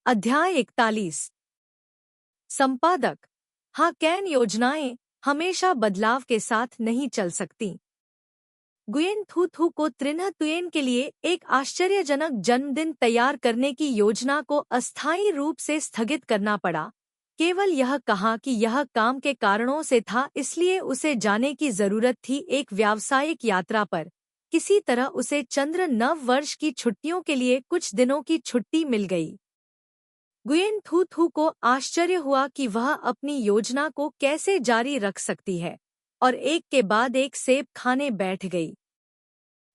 अध्याय 41। संपादक। हाँ, कैन योजनाएं हमेशा बदलाव के साथ नहीं चल सकती। गुयेन थू थू को त्रिन्ह तुयेन के लिए एक आश्चर्यजनक जन्मदिन तैयार करने की योजना को अस्थायी रूप से स्थगित करना पड़ा। केवल यह कहा कि यह काम के कारणों से था, इसलिए उसे जाने की जरूरत थी एक व्यावसायिक यात्रा पर। किसी तरह उसे चंद्र नव वर्ष की छुट्टियों के लिए कुछ दिनों की छुट्टी मिल गई। गुयेन थू थू को आश्चर्य हुआ कि वह अपनी योजना को कैसे जारी रख सकती है, और एक के बाद एक सेब खाने बैठ गई।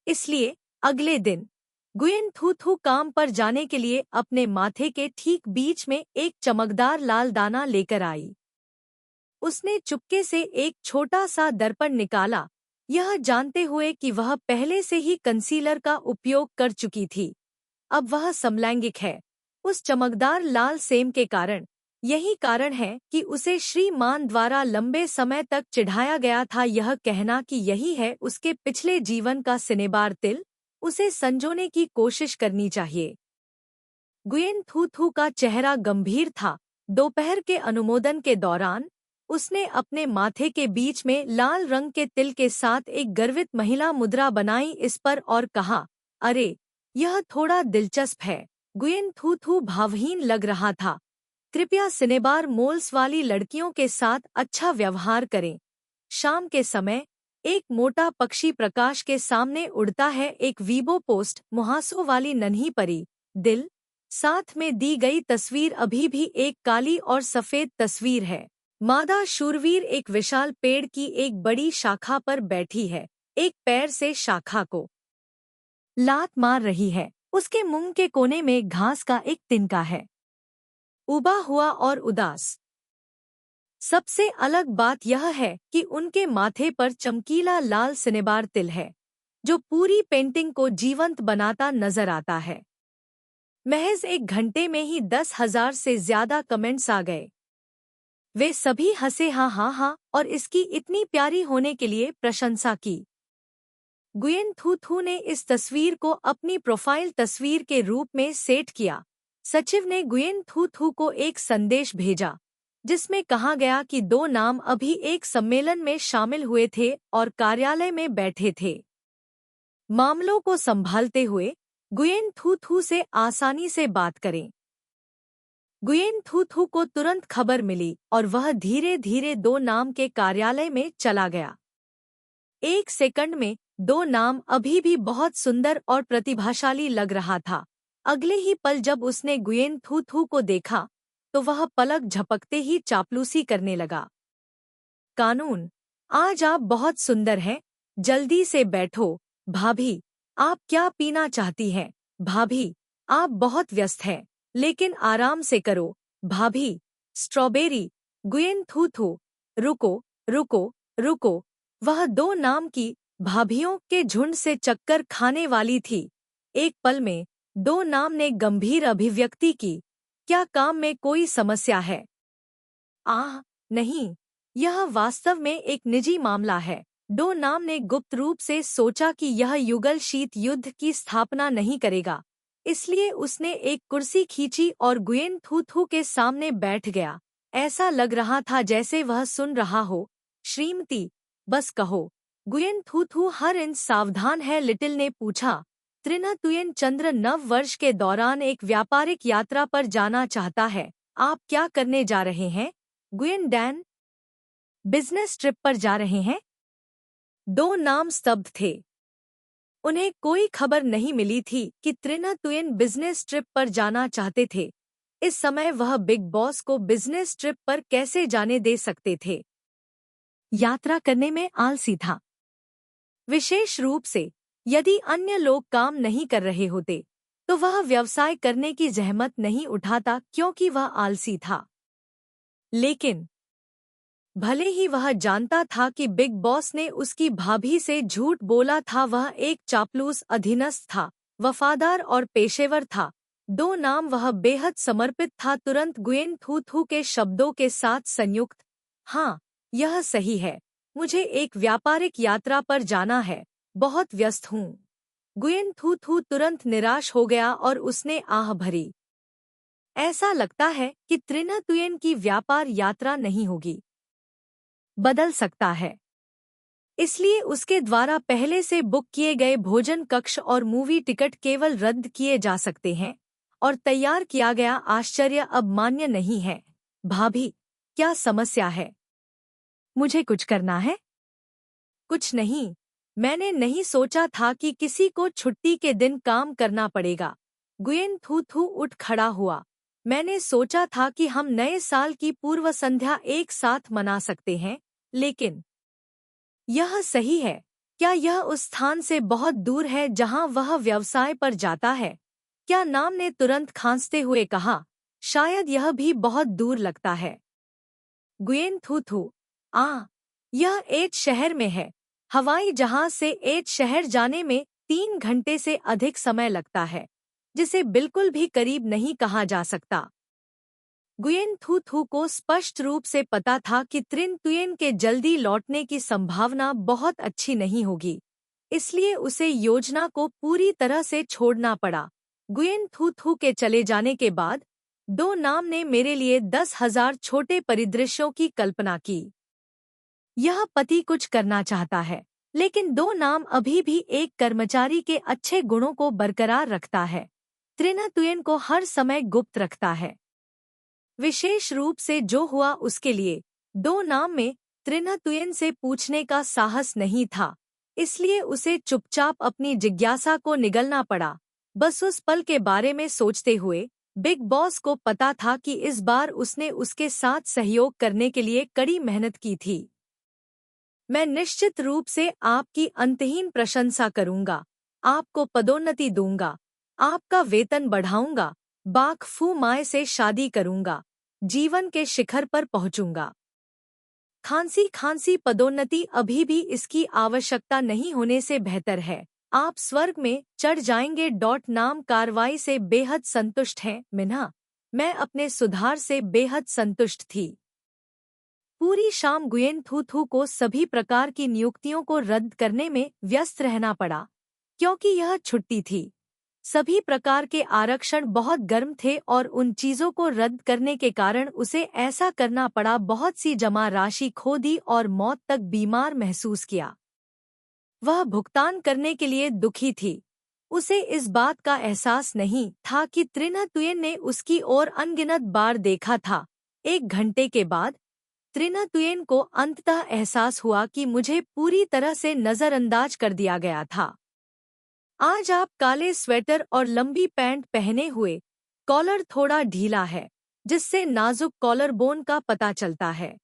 इसलिए अगले दिन गुयेन थू थू काम पर जाने के लिए अपने माथे के ठीक बीच में एक चमकदार लाल दाना लेकर आई। उसने चुपके से एक छोटा सा दर्पण निकाला, यह जानते हुए कि वह पहले से ही कंसीलर का उपयोग कर चुकी थी। अब वह समलैंगिक है। उस चमकदार लाल सेम के कारण यही कारण है कि उसे श्रीमान द्वारा लंबे समय तक चिढ़ाया गया था, यह कहना कि यही है उसके पिछले जीवन का सिनेबार तिल। उसे संजोने की कोशिश करनी चाहिए। गुयेन थू थू का चेहरा गंभीर था। दोपहर के अनुमोदन के दौरान उसने अपने माथे के बीच में लाल रंग के तिल के साथ एक गर्वित महिला मुद्रा बनाई इस पर और कहा, अरे, यह थोड़ा दिलचस्प है। गुयेन थू थू भावहीन लग रहा था। कृपया सिनेबार मोल्स वाली लड़कियों के साथ अच्छा व्यवहार करें। शाम के समय एक मोटा पक्षी प्रकाश के सामने उड़ता है, एक वीबो पोस्ट मुहासों वाली नन्ही परी दिल। साथ में दी गई तस्वीर अभी भी एक काली और सफेद तस्वीर है। मादा शूरवीर एक विशाल पेड़ की एक बड़ी शाखा पर बैठी है, एक पैर से शाखा को लात मार रही है। उसके मुंह के कोने में घास का एक तिनका है, उबा हुआ और उदास। सबसे अलग बात यह है कि उनके माथे पर चमकीला लाल सिनेबार तिल है, जो पूरी पेंटिंग को जीवंत बनाता नजर आता है। महज एक घंटे में ही 10,000 से ज्यादा कमेंट्स आ गए। वे सभी हंसे हाँ हाँ हाँ और इसकी इतनी प्यारी होने के लिए प्रशंसा की। गुयेन थू थू ने इस तस्वीर को अपनी प्रोफाइल तस्वीर के रूप में सेट किया। सचिव ने गुयेन थू थू को एक संदेश भेजा, जिसमें कहा गया कि 2 नाम अभी एक सम्मेलन में शामिल हुए थे और कार्यालय में बैठे थे। मामलों को संभालते हुए गुयेन थू थू से आसानी से बात करें। गुयेन थू थू को तुरंत खबर मिली और वह धीरे धीरे 2 नाम के कार्यालय में चला गया। 1 सेकंड में 2 नाम अभी भी बहुत सुंदर और प्रतिभाशाली लग रहा था। अगले ही पल जब उसने गुयेन थू थू को देखा तो वह पलक झपकते ही चापलूसी करने लगा। कानून, आज आप बहुत सुंदर हैं। जल्दी से बैठो। भाभी, आप क्या पीना चाहती हैं? भाभी, आप बहुत व्यस्त हैं, लेकिन आराम से करो। भाभी, स्ट्रॉबेरी। गुयेन थू थू, रुको रुको रुको। वह 2 नाम की भाभियों के झुंड से चक्कर खाने वाली थी। एक पल में 2 नाम ने गंभीर अभिव्यक्ति की, क्या काम में कोई समस्या है? आह नहीं, यह वास्तव में एक निजी मामला है। 2 नाम ने गुप्त रूप से सोचा कि यह युगल शीत युद्ध की स्थापना नहीं करेगा, इसलिए उसने एक कुर्सी खींची और गुयेन थू थू के सामने बैठ गया। ऐसा लग रहा था जैसे वह सुन रहा हो। श्रीमती, बस कहो। गुयेन थू थू हर इंच सावधान है। लिटिल ने पूछा, त्रिन्ह तुयेन चंद्र नव वर्ष के दौरान एक व्यापारिक यात्रा पर जाना चाहता है। आप क्या करने जा रहे हैं? गुयेन डैन, बिजनेस ट्रिप पर जा रहे हैं। 2 नाम स्तब्ध थे। उन्हें कोई खबर नहीं मिली थी कि त्रिन्ह तुयेन बिजनेस ट्रिप पर जाना चाहते थे। इस समय वह बिग बॉस को बिजनेस ट्रिप पर कैसे जाने दे सकते थे? यात्रा करने में आलसी था। विशेष रूप से यदि अन्य लोग काम नहीं कर रहे होते तो वह व्यवसाय करने की जहमत नहीं उठाता, क्योंकि वह आलसी था। लेकिन भले ही वह जानता था कि बिग बॉस ने उसकी भाभी से झूठ बोला था, वह एक चापलूस अधीनस्थ था, वफादार और पेशेवर था। 2 नाम वह बेहद समर्पित था। तुरंत गुयेन थू थू के शब्दों के साथ संयुक्त, हाँ, यह सही है। मुझे एक व्यापारिक यात्रा पर जाना है, बहुत व्यस्त हूँ। गुयेन थू थू तुरंत निराश हो गया और उसने आह भरी। ऐसा लगता है कि त्रिना तुयेन की व्यापार यात्रा नहीं होगी। बदल सकता है। इसलिए उसके द्वारा पहले से बुक किए गए भोजन कक्ष और मूवी टिकट केवल रद्द किए जा सकते हैं और तैयार किया गया आश्चर्य अब मान्य नहीं है। भाभी, क्या समस्या है? मुझे कुछ करना है? कुछ नहीं। मैंने नहीं सोचा था कि किसी को छुट्टी के दिन काम करना पड़ेगा। गुयेन थू थू उठ खड़ा हुआ। मैंने सोचा था कि हम नए साल की पूर्व संध्या एक साथ मना सकते हैं, लेकिन यह सही है। क्या यह उस स्थान से बहुत दूर है जहां वह व्यवसाय पर जाता है? क्या नाम ने तुरंत खांसते हुए कहा, शायद यह भी बहुत दूर लगता है। गुयेन थू थू, यह एच शहर में है। हवाई जहाज से एच शहर जाने में 3 घंटे से अधिक समय लगता है, जिसे बिल्कुल भी करीब नहीं कहा जा सकता। गुयेन थू थू को स्पष्ट रूप से पता था कि त्रिन तुयेन के जल्दी लौटने की संभावना बहुत अच्छी नहीं होगी, इसलिए उसे योजना को पूरी तरह से छोड़ना पड़ा। गुयेन थू थू के चले जाने के बाद दो नाम ने मेरे लिए 10,000 छोटे परिदृश्यों की कल्पना की। यह पति कुछ करना चाहता है, लेकिन दो नाम अभी भी एक कर्मचारी के अच्छे गुणों को बरकरार रखता है। त्रिना तुयेन को हर समय गुप्त रखता है। विशेष रूप से जो हुआ उसके लिए दो नाम में त्रिना तुयेन से पूछने का साहस नहीं था, इसलिए उसे चुपचाप अपनी जिज्ञासा को निगलना पड़ा। बस उस पल के बारे में सोचते हुए बिग बॉस को पता था कि इस बार उसने उसके साथ सहयोग करने के लिए कड़ी मेहनत की थी। मैं निश्चित रूप से आपकी अंतहीन प्रशंसा करूंगा, आपको पदोन्नति दूंगा, आपका वेतन बढ़ाऊंगा, बाक फू माए से शादी करूंगा, जीवन के शिखर पर पहुंचूंगा। खांसी खांसी पदोन्नति अभी भी इसकी आवश्यकता नहीं होने से बेहतर है। आप स्वर्ग में चढ़ जाएंगे। नाम कार्रवाई से बेहद संतुष्ट हैं, मिन्हा। मैं अपने सुधार से बेहद संतुष्ट थी। पूरी शाम गुयेन थू थू को सभी प्रकार की नियुक्तियों को रद्द करने में व्यस्त रहना पड़ा, क्योंकि यह छुट्टी थी। सभी प्रकार के आरक्षण बहुत गर्म थे और उन चीजों को रद्द करने के कारण उसे ऐसा करना पड़ा। बहुत सी जमा राशि खो दी और मौत तक बीमार महसूस किया। वह भुगतान करने के लिए दुखी थी। उसे इस बात का एहसास नहीं था कि त्रिना तुयेन ने उसकी ओर अनगिनत बार देखा था। 1 घंटे के बाद त्रिना तुयेन को अंततः एहसास हुआ कि मुझे पूरी तरह से नजरअंदाज कर दिया गया था। आज आप काले स्वेटर और लंबी पैंट पहने हुए, कॉलर थोड़ा ढीला है, जिससे नाजुक कॉलर बोन का पता चलता है।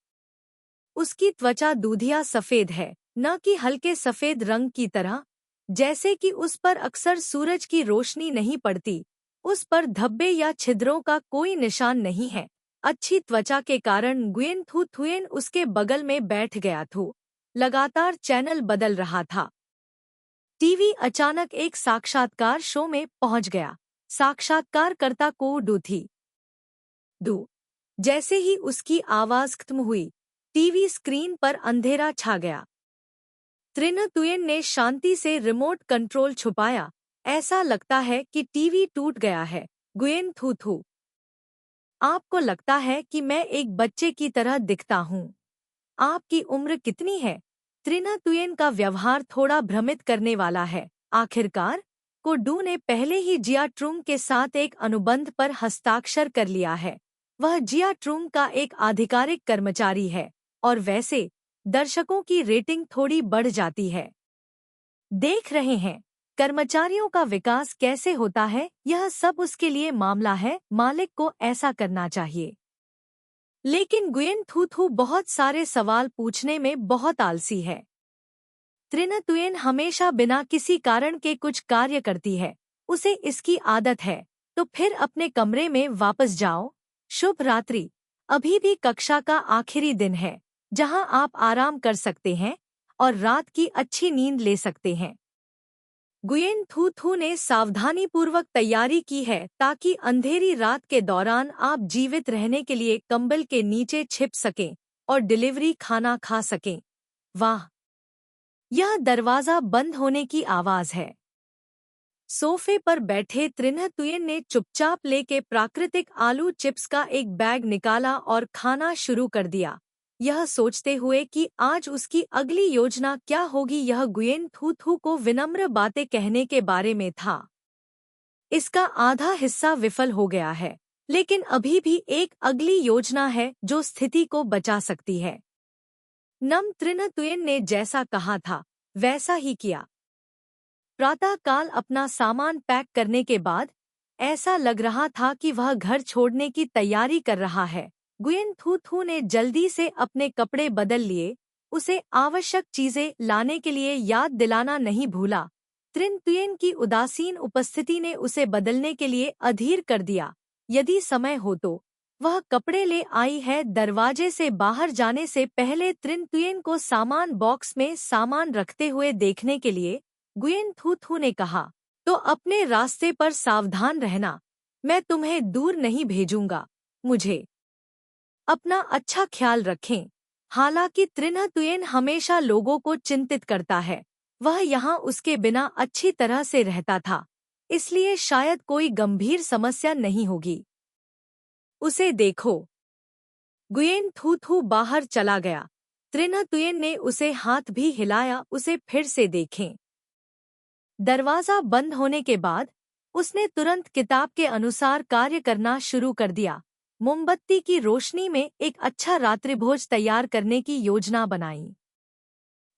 उसकी त्वचा दूधिया सफेद है, न कि हल्के सफेद रंग की तरह, जैसे कि उस पर अक्सर सूरज की रोशनी नहीं पड़ती। उस पर धब्बे या छिद्रों का कोई निशान नहीं है। अच्छी त्वचा के कारण गुयेन थू थुयेन उसके बगल में बैठ गया था। लगातार चैनल बदल रहा था। टीवी अचानक एक साक्षात्कार शो में पहुंच गया। साक्षात्कारकर्ता को डू थी। डू। जैसे ही उसकी आवाज खत्म हुई, टीवी स्क्रीन पर अंधेरा छा गया। त्रिना तुयेन ने शांति से रिमोट कंट्रोल छुपाया। ऐसा लगता है कि टीवी टूट गया है। गुयेन थू थू, आपको लगता है कि मैं एक बच्चे की तरह दिखता हूँ। आपकी उम्र कितनी है? त्रिना तुयेन का व्यवहार थोड़ा भ्रमित करने वाला है। आखिरकार को डू ने पहले ही जिया ट्रूंग के साथ एक अनुबंध पर हस्ताक्षर कर लिया है। वह जिया ट्रूंग का एक आधिकारिक कर्मचारी है और वैसे दर्शकों की रेटिंग थोड़ी बढ़ जाती है। देख रहे हैं कर्मचारियों का विकास कैसे होता है। यह सब उसके लिए मामला है। मालिक को ऐसा करना चाहिए। लेकिन गुयेन थू थू बहुत सारे सवाल पूछने में बहुत आलसी है। त्रिना तुयेन हमेशा बिना किसी कारण के कुछ कार्य करती है। उसे इसकी आदत है। तो फिर अपने कमरे में वापस जाओ। शुभ रात्रि। अभी भी कक्षा का आखिरी दिन है, जहां आप आराम कर सकते हैं और रात की अच्छी नींद ले सकते हैं। गुयेन थू थू ने सावधानीपूर्वक तैयारी की है ताकि अंधेरी रात के दौरान आप जीवित रहने के लिए कंबल के नीचे छिप सकें और डिलीवरी खाना खा सकें। वाह! यह दरवाजा बंद होने की आवाज है। सोफे पर बैठे त्रिन्ह तुयेन ने चुपचाप लेके प्राकृतिक आलू चिप्स का एक बैग निकाला और खाना शुरू कर दिया, यह सोचते हुए कि आज उसकी अगली योजना क्या होगी। यह गुयेन थू थू को विनम्र बातें कहने के बारे में था। इसका आधा हिस्सा विफल हो गया है, लेकिन अभी भी एक अगली योजना है जो स्थिति को बचा सकती है। नम त्रिन्ह तुयेन ने जैसा कहा था वैसा ही किया। प्रातःकाल अपना सामान पैक करने के बाद ऐसा लग रहा था कि वह घर छोड़ने की तैयारी कर रहा है। गुयेन थू थू ने जल्दी से अपने कपड़े बदल लिए, उसे आवश्यक चीजें लाने के लिए याद दिलाना नहीं भूला। त्रिन तुयेन की उदासीन उपस्थिति ने उसे बदलने के लिए अधीर कर दिया। यदि समय हो तो वह कपड़े ले आई है। दरवाजे से बाहर जाने से पहले त्रिन तुयेन को सामान बॉक्स में सामान रखते हुए देखने के लिए गुयेन थू थू ने कहा, तो अपने रास्ते पर सावधान रहना, मैं तुम्हें दूर नहीं भेजूंगा। मुझे अपना अच्छा ख्याल रखें। हालांकि त्रिन्ह तुयेन हमेशा लोगों को चिंतित करता है, वह यहाँ उसके बिना अच्छी तरह से रहता था, इसलिए शायद कोई गंभीर समस्या नहीं होगी। उसे देखो। गुयेन थू थू बाहर चला गया। त्रिन्ह तुयेन ने उसे हाथ भी हिलाया, उसे फिर से देखें। दरवाजा बंद होने के बाद उसने तुरंत किताब के अनुसार कार्य करना शुरू कर दिया। मोमबत्ती की रोशनी में एक अच्छा रात्रिभोज तैयार करने की योजना बनाई।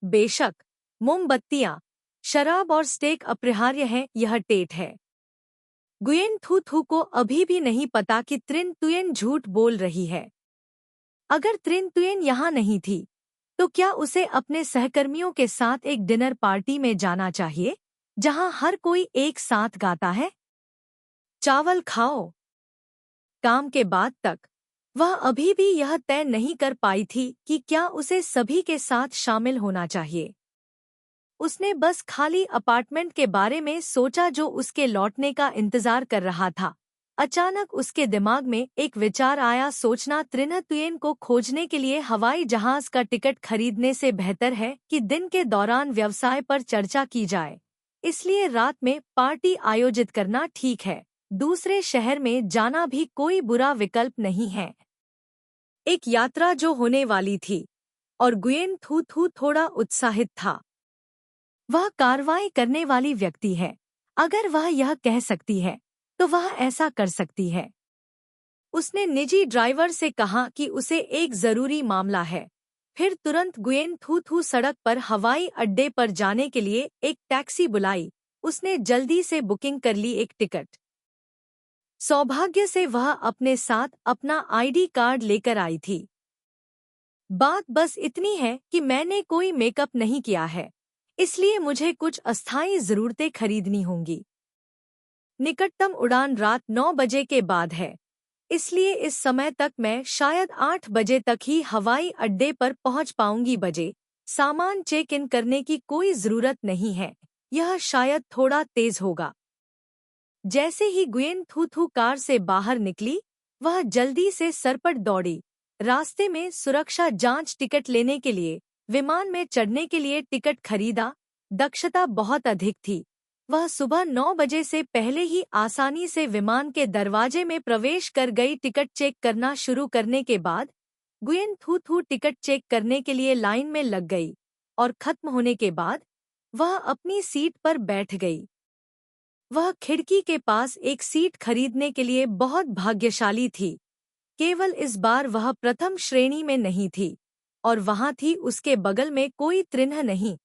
बेशक मोमबत्तियां, शराब और स्टेक अपरिहार्य हैं, यह टेट है। गुयेन थू थू को अभी भी नहीं पता कि त्रिन तुयेन झूठ बोल रही है। अगर त्रिन तुयेन यहाँ नहीं थी तो क्या उसे अपने सहकर्मियों के साथ एक डिनर पार्टी में जाना चाहिए जहां हर कोई एक साथ गाता है? चावल खाओ। काम के बाद तक वह अभी भी यह तय नहीं कर पाई थी कि क्या उसे सभी के साथ शामिल होना चाहिए। उसने बस खाली अपार्टमेंट के बारे में सोचा जो उसके लौटने का इंतजार कर रहा था। अचानक उसके दिमाग में एक विचार आया, सोचना त्रिन्ह तुयेन को खोजने के लिए हवाई जहाज का टिकट खरीदने से बेहतर है कि दिन के दौरान व्यवसाय पर चर्चा की जाए। इसलिए रात में पार्टी आयोजित करना ठीक है। दूसरे शहर में जाना भी कोई बुरा विकल्प नहीं है। एक यात्रा जो होने वाली थी और गुयेन थू थू थोड़ा उत्साहित था। वह कार्रवाई करने वाली व्यक्ति है। अगर वह यह कह सकती है तो वह ऐसा कर सकती है। उसने निजी ड्राइवर से कहा कि उसे एक जरूरी मामला है। फिर तुरंत गुयेन थू थू सड़क पर हवाई अड्डे पर जाने के लिए एक टैक्सी बुलाई। उसने जल्दी से बुकिंग कर ली एक टिकट। सौभाग्य से वह अपने साथ अपना आईडी कार्ड लेकर आई थी। बात बस इतनी है कि मैंने कोई मेकअप नहीं किया है, इसलिए मुझे कुछ अस्थायी जरूरतें खरीदनी होंगी। निकटतम उड़ान रात 9 बजे के बाद है, इसलिए इस समय तक मैं शायद 8 बजे तक ही हवाई अड्डे पर पहुंच पाऊंगी। सामान चेक इन करने की कोई जरूरत नहीं है, यह शायद थोड़ा तेज होगा। जैसे ही गुयेन थू थू कार से बाहर निकली, वह जल्दी से सरपट दौड़ी। रास्ते में सुरक्षा जांच, टिकट लेने के लिए, विमान में चढ़ने के लिए टिकट खरीदा। दक्षता बहुत अधिक थी। वह सुबह 9 बजे से पहले ही आसानी से विमान के दरवाजे में प्रवेश कर गई। टिकट चेक करना शुरू करने के बाद गुयेन थू थू टिकट चेक करने के लिए लाइन में लग गई और खत्म होने के बाद वह अपनी सीट पर बैठ गई। वह खिड़की के पास एक सीट खरीदने के लिए बहुत भाग्यशाली थी। केवल इस बार वह प्रथम श्रेणी में नहीं थी और वहां थी उसके बगल में कोई त्रिन्ह नहीं।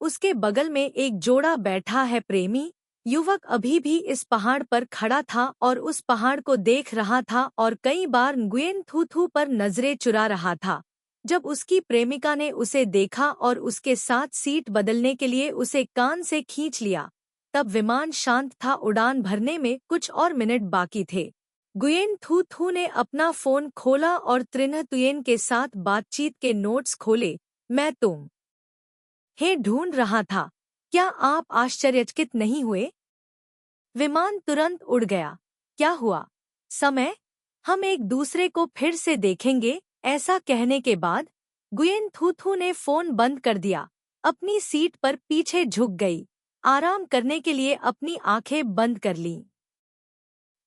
उसके बगल में एक जोड़ा बैठा है, प्रेमी। युवक अभी भी इस पहाड़ पर खड़ा था और उस पहाड़ को देख रहा था और कई बार गुयेन थू थू पर नजरें चुरा रहा था। जब उसकी प्रेमिका ने उसे देखा और उसके साथ सीट बदलने के लिए उसे कान से खींच लिया, तब विमान शांत था। उड़ान भरने में कुछ और मिनट बाकी थे। गुयेन थू थू ने अपना फोन खोला और त्रिन्ह तुयेन के साथ बातचीत के नोट्स खोले। मैं तुम हे ढूंढ रहा था, क्या आप आश्चर्यचकित नहीं हुए? विमान तुरंत उड़ गया। क्या हुआ? समय, हम एक दूसरे को फिर से देखेंगे। ऐसा कहने के बाद गुयेन थू थू ने फोन बंद कर दिया, अपनी सीट पर पीछे झुक गई। आराम करने के लिए अपनी आंखें बंद कर लीं।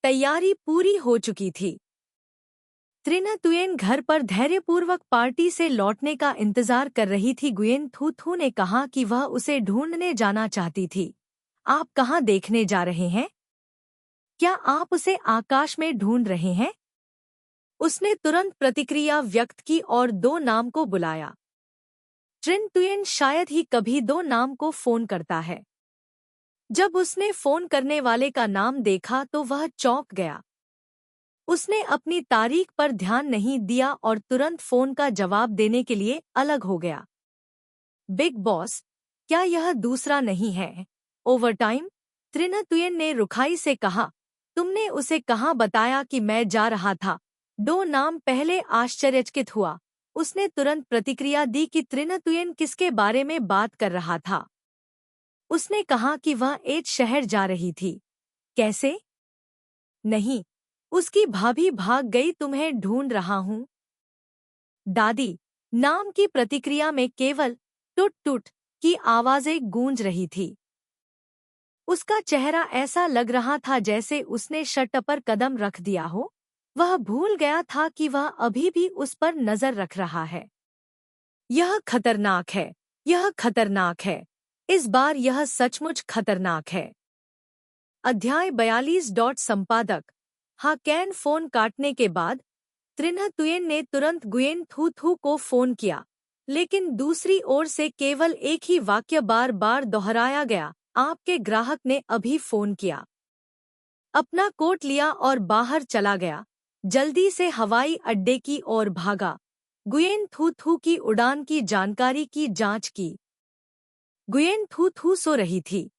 तैयारी पूरी हो चुकी थी। त्रिना तुयेन घर पर धैर्यपूर्वक पार्टी से लौटने का इंतजार कर रही थी। गुयेन थू थू ने कहा कि वह उसे ढूंढने जाना चाहती थी। आप कहाँ देखने जा रहे हैं? क्या आप उसे आकाश में ढूंढ रहे हैं? उसने तुरंत प्रतिक्रिया व्यक्त की और 2 नाम को बुलाया। ट्रिन तुयेन शायद ही कभी 2 नाम को फोन करता है। जब उसने फोन करने वाले का नाम देखा तो वह चौंक गया। उसने अपनी तारीख पर ध्यान नहीं दिया और तुरंत फोन का जवाब देने के लिए अलग हो गया। बिग बॉस, क्या यह दूसरा नहीं है? ओवरटाइम? त्रिना तुयेन ने रुखाई से कहा। तुमने उसे कहाँ बताया कि मैं जा रहा था? 2 नाम पहले आश्चर्यचकित हुआ। उसने तुरंत प्रतिक्रिया दी कि त्रिना तुयेन किसके बारे में बात कर रहा था। उसने कहा कि वह एक शहर जा रही थी। कैसे? नहीं, उसकी भाभी भाग गई। तुम्हें ढूंढ रहा हूँ। दादी, नाम की प्रतिक्रिया में केवल टुट टुट की आवाजें गूंज रही थी। उसका चेहरा ऐसा लग रहा था जैसे उसने शर्ट पर कदम रख दिया हो। वह भूल गया था कि वह अभी भी उस पर नजर रख रहा है। यह खतरनाक है, यह खतरनाक है। इस बार यह सचमुच खतरनाक है। अध्याय 42 संपादक। हाँ कैन फोन काटने के बाद त्रिना तुयेन ने तुरंत गुयेन थू थू को फोन किया, लेकिन दूसरी ओर से केवल एक ही वाक्य बार बार दोहराया गया। आपके ग्राहक ने अभी फोन किया। अपना कोट लिया और बाहर चला गया। जल्दी से हवाई अड्डे की ओर भागा। गुयेन थू थू की उड़ान की जानकारी की जांच की। गुयेन थू थू सो रही थी।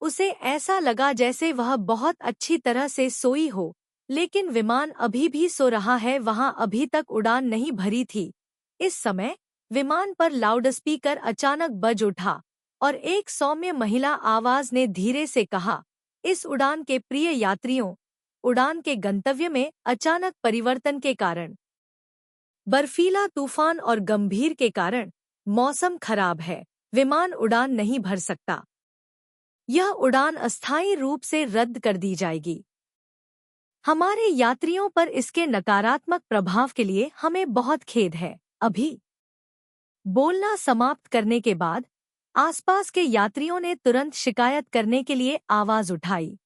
उसे ऐसा लगा जैसे वह बहुत अच्छी तरह से सोई हो, लेकिन विमान अभी भी सो रहा है। वहां अभी तक उड़ान नहीं भरी थी। इस समय विमान पर लाउडस्पीकर अचानक बज उठा और एक सौम्य महिला आवाज ने धीरे से कहा, इस उड़ान के प्रिय यात्रियों, उड़ान के गंतव्य में अचानक परिवर्तन के कारण, बर्फीला तूफान और गंभीर के कारण मौसम खराब है। विमान उड़ान नहीं भर सकता। यह उड़ान अस्थायी रूप से रद्द कर दी जाएगी। हमारे यात्रियों पर इसके नकारात्मक प्रभाव के लिए हमें बहुत खेद है। अभी बोलना समाप्त करने के बाद आसपास के यात्रियों ने तुरंत शिकायत करने के लिए आवाज उठाई।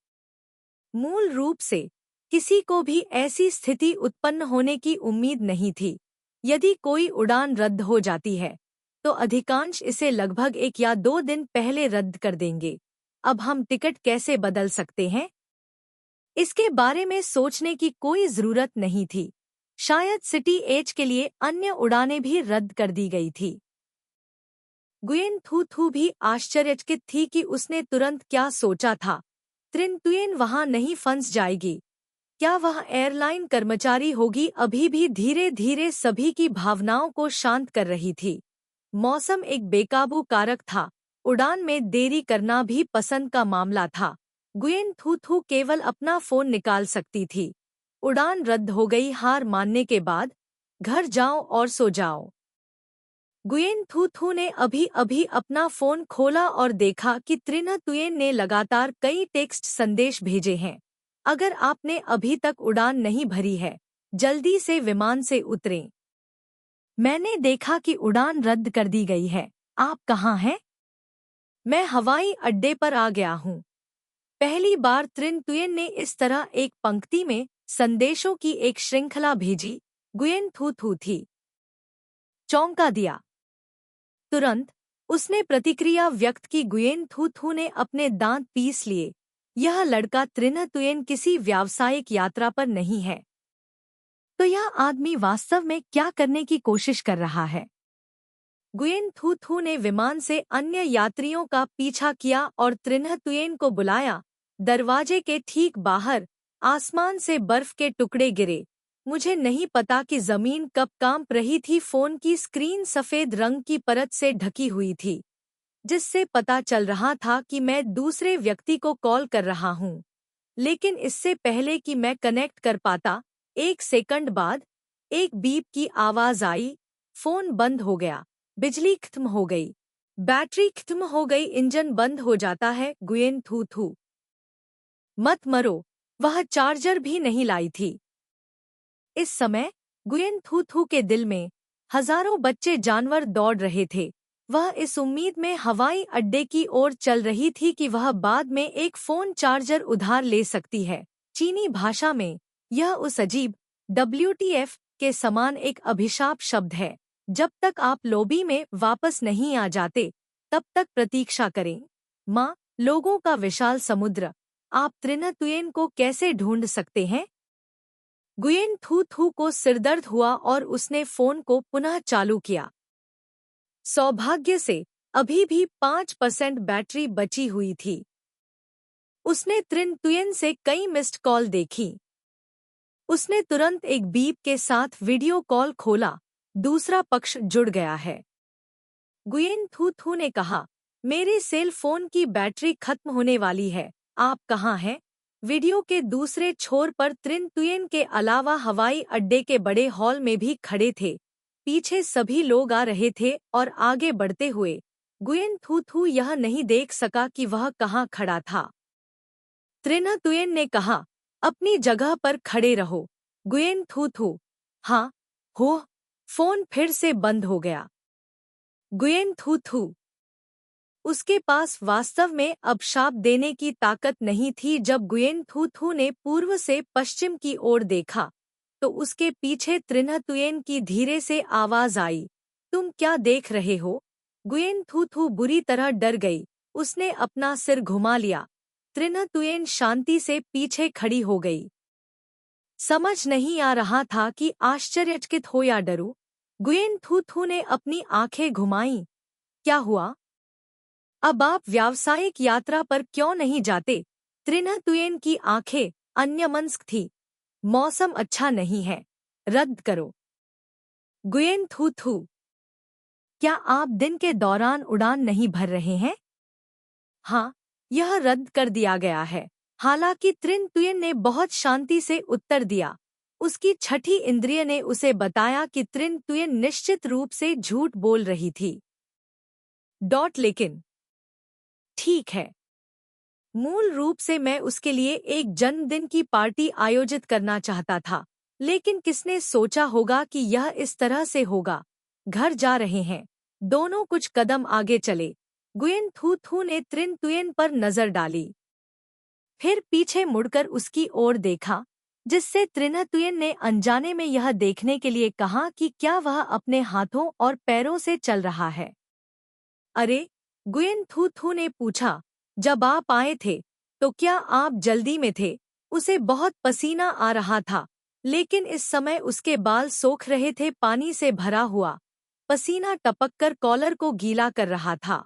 मूल रूप से किसी को भी ऐसी स्थिति उत्पन्न होने की उम्मीद नहीं थी। यदि कोई उड़ान रद्द हो जाती है तो अधिकांश इसे लगभग 1 या 2 दिन पहले रद्द कर देंगे। अब हम टिकट कैसे बदल सकते हैं? इसके बारे में सोचने की कोई जरूरत नहीं थी। शायद सिटी एज के लिए अन्य उड़ानें भी रद्द कर दी गई थी। गुयेन थू थू भी आश्चर्यचकित थी कि उसने तुरंत क्या सोचा था। त्रिन तुयेन वहां नहीं फंस जाएगी। क्या वह एयरलाइन कर्मचारी होगी? अभी भी धीरे धीरे सभी की भावनाओं को शांत कर रही थी। मौसम एक बेकाबू कारक था। उड़ान में देरी करना भी पसंद का मामला था। गुयेन थू थू केवल अपना फोन निकाल सकती थी। उड़ान रद्द हो गई। हार मानने के बाद घर जाओ और सो जाओ। गुयेन थू थू ने अभी अभी अपना फोन खोला और देखा कि त्रिना तुयेन ने लगातार कई टेक्स्ट संदेश भेजे हैं। अगर आपने अभी तक उड़ान नहीं भरी है, जल्दी से विमान से उतरें। मैंने देखा कि उड़ान रद्द कर दी गई है। आप कहाँ हैं? मैं हवाई अड्डे पर आ गया हूँ। पहली बार त्रिन तुयेन ने इस तरह एक पंक्ति में संदेशों की एक श्रृंखला भेजी। गुयेन थू थू थी चौंका दिया। तुरंत उसने प्रतिक्रिया व्यक्त की। गुयेन थू थू ने अपने दांत पीस लिए। यह लड़का त्रिना तुयेन किसी व्यावसायिक यात्रा पर नहीं है। तो यह आदमी वास्तव में क्या करने की कोशिश कर रहा है? गुयेन थू थू ने विमान से अन्य यात्रियों का पीछा किया और त्रिना तुयेन को बुलाया। दरवाजे के ठीक बाहर आसमान से बर्फ के टुकड़े गिरे। मुझे नहीं पता कि जमीन कब कांप रही थी। फोन की स्क्रीन सफेद रंग की परत से ढकी हुई थी, जिससे पता चल रहा था कि मैं दूसरे व्यक्ति को कॉल कर रहा हूँ। लेकिन इससे पहले कि मैं कनेक्ट कर पाता, 1 सेकंड बाद एक बीप की आवाज आई। फोन बंद हो गया। बिजली खत्म हो गई। बैटरी खत्म हो गई, इंजन बंद हो जाता है। गुयेन थू थू। मत मरो, वह चार्जर भी नहीं लाई थी। इस समय गुयेन थू थू के दिल में हजारों बच्चे जानवर दौड़ रहे थे। वह इस उम्मीद में हवाई अड्डे की ओर चल रही थी कि वह बाद में एक फोन चार्जर उधार ले सकती है। चीनी भाषा में यह उस अजीब WTF के समान एक अभिशाप शब्द है। जब तक आप लॉबी में वापस नहीं आ जाते तब तक प्रतीक्षा करें। माँ, लोगों का विशाल समुद्र, आप त्रिना तुयेन को कैसे ढूंढ सकते हैं? गुयेन थू थू को सिरदर्द हुआ और उसने फोन को पुनः चालू किया। सौभाग्य से अभी भी 5% बैटरी बची हुई थी। उसने त्रिन तुयेन से कई मिस्ड कॉल देखी। उसने तुरंत एक बीप के साथ वीडियो कॉल खोला। दूसरा पक्ष जुड़ गया है। गुयेन थू थू ने कहा, मेरे सेल फोन की बैटरी खत्म होने वाली है, आप कहाँ हैं? वीडियो के दूसरे छोर पर त्रिन तुयेन के अलावा हवाई अड्डे के बड़े हॉल में भी खड़े थे। पीछे सभी लोग आ रहे थे और आगे बढ़ते हुए गुयेन थू थू यह नहीं देख सका कि वह कहाँ खड़ा था। त्रिना तुयेन ने कहा, अपनी जगह पर खड़े रहो। गुयेन थू थू, हाँ, हो। फोन फिर से बंद हो गया। गुयेन थू थू, उसके पास वास्तव में अब शाप देने की ताकत नहीं थी। जब गुयेन थू थू ने पूर्व से पश्चिम की ओर देखा तो उसके पीछे त्रिना तुयेन की धीरे से आवाज आई, तुम क्या देख रहे हो? गुयेन थू थू बुरी तरह डर गई। उसने अपना सिर घुमा लिया। त्रिना तुयेन शांति से पीछे खड़ी हो गई। समझ नहीं आ रहा था कि आश्चर्यचकित हो या डरूं। गुयेन थू थू ने अपनी आंखें घुमाईं। क्या हुआ? अब आप व्यावसायिक यात्रा पर क्यों नहीं जाते? त्रिना तुयेन की आंखें अन्यमनस्क थी। मौसम अच्छा नहीं है, रद्द करो। गुयेन थू थू, क्या आप दिन के दौरान उड़ान नहीं भर रहे हैं? हाँ, यह रद्द कर दिया गया है। हालांकि त्रिन तुयेन ने बहुत शांति से उत्तर दिया। उसकी छठी इंद्रिय ने उसे बताया कि त्रिन तुयेन निश्चित रूप से झूठ बोल रही थी। लेकिन ठीक है। मूल रूप से मैं उसके लिए एक जन्मदिन की पार्टी आयोजित करना चाहता था, लेकिन किसने सोचा होगा कि यह इस तरह से होगा। घर जा रहे हैं। दोनों कुछ कदम आगे चले। गुयेन थू थू ने त्रिन तुयेन पर नजर डाली, फिर पीछे मुड़कर उसकी ओर देखा, जिससे त्रिना तुयेन ने अनजाने में यह देखने के लिए कहा कि क्या वह अपने हाथों और पैरों से चल रहा है। अरे, गुयेन थू थू ने पूछा, जब आप आए थे तो क्या आप जल्दी में थे? उसे बहुत पसीना आ रहा था, लेकिन इस समय उसके बाल सोख रहे थे, पानी से भरा हुआ पसीना टपककर कॉलर को गीला कर रहा था।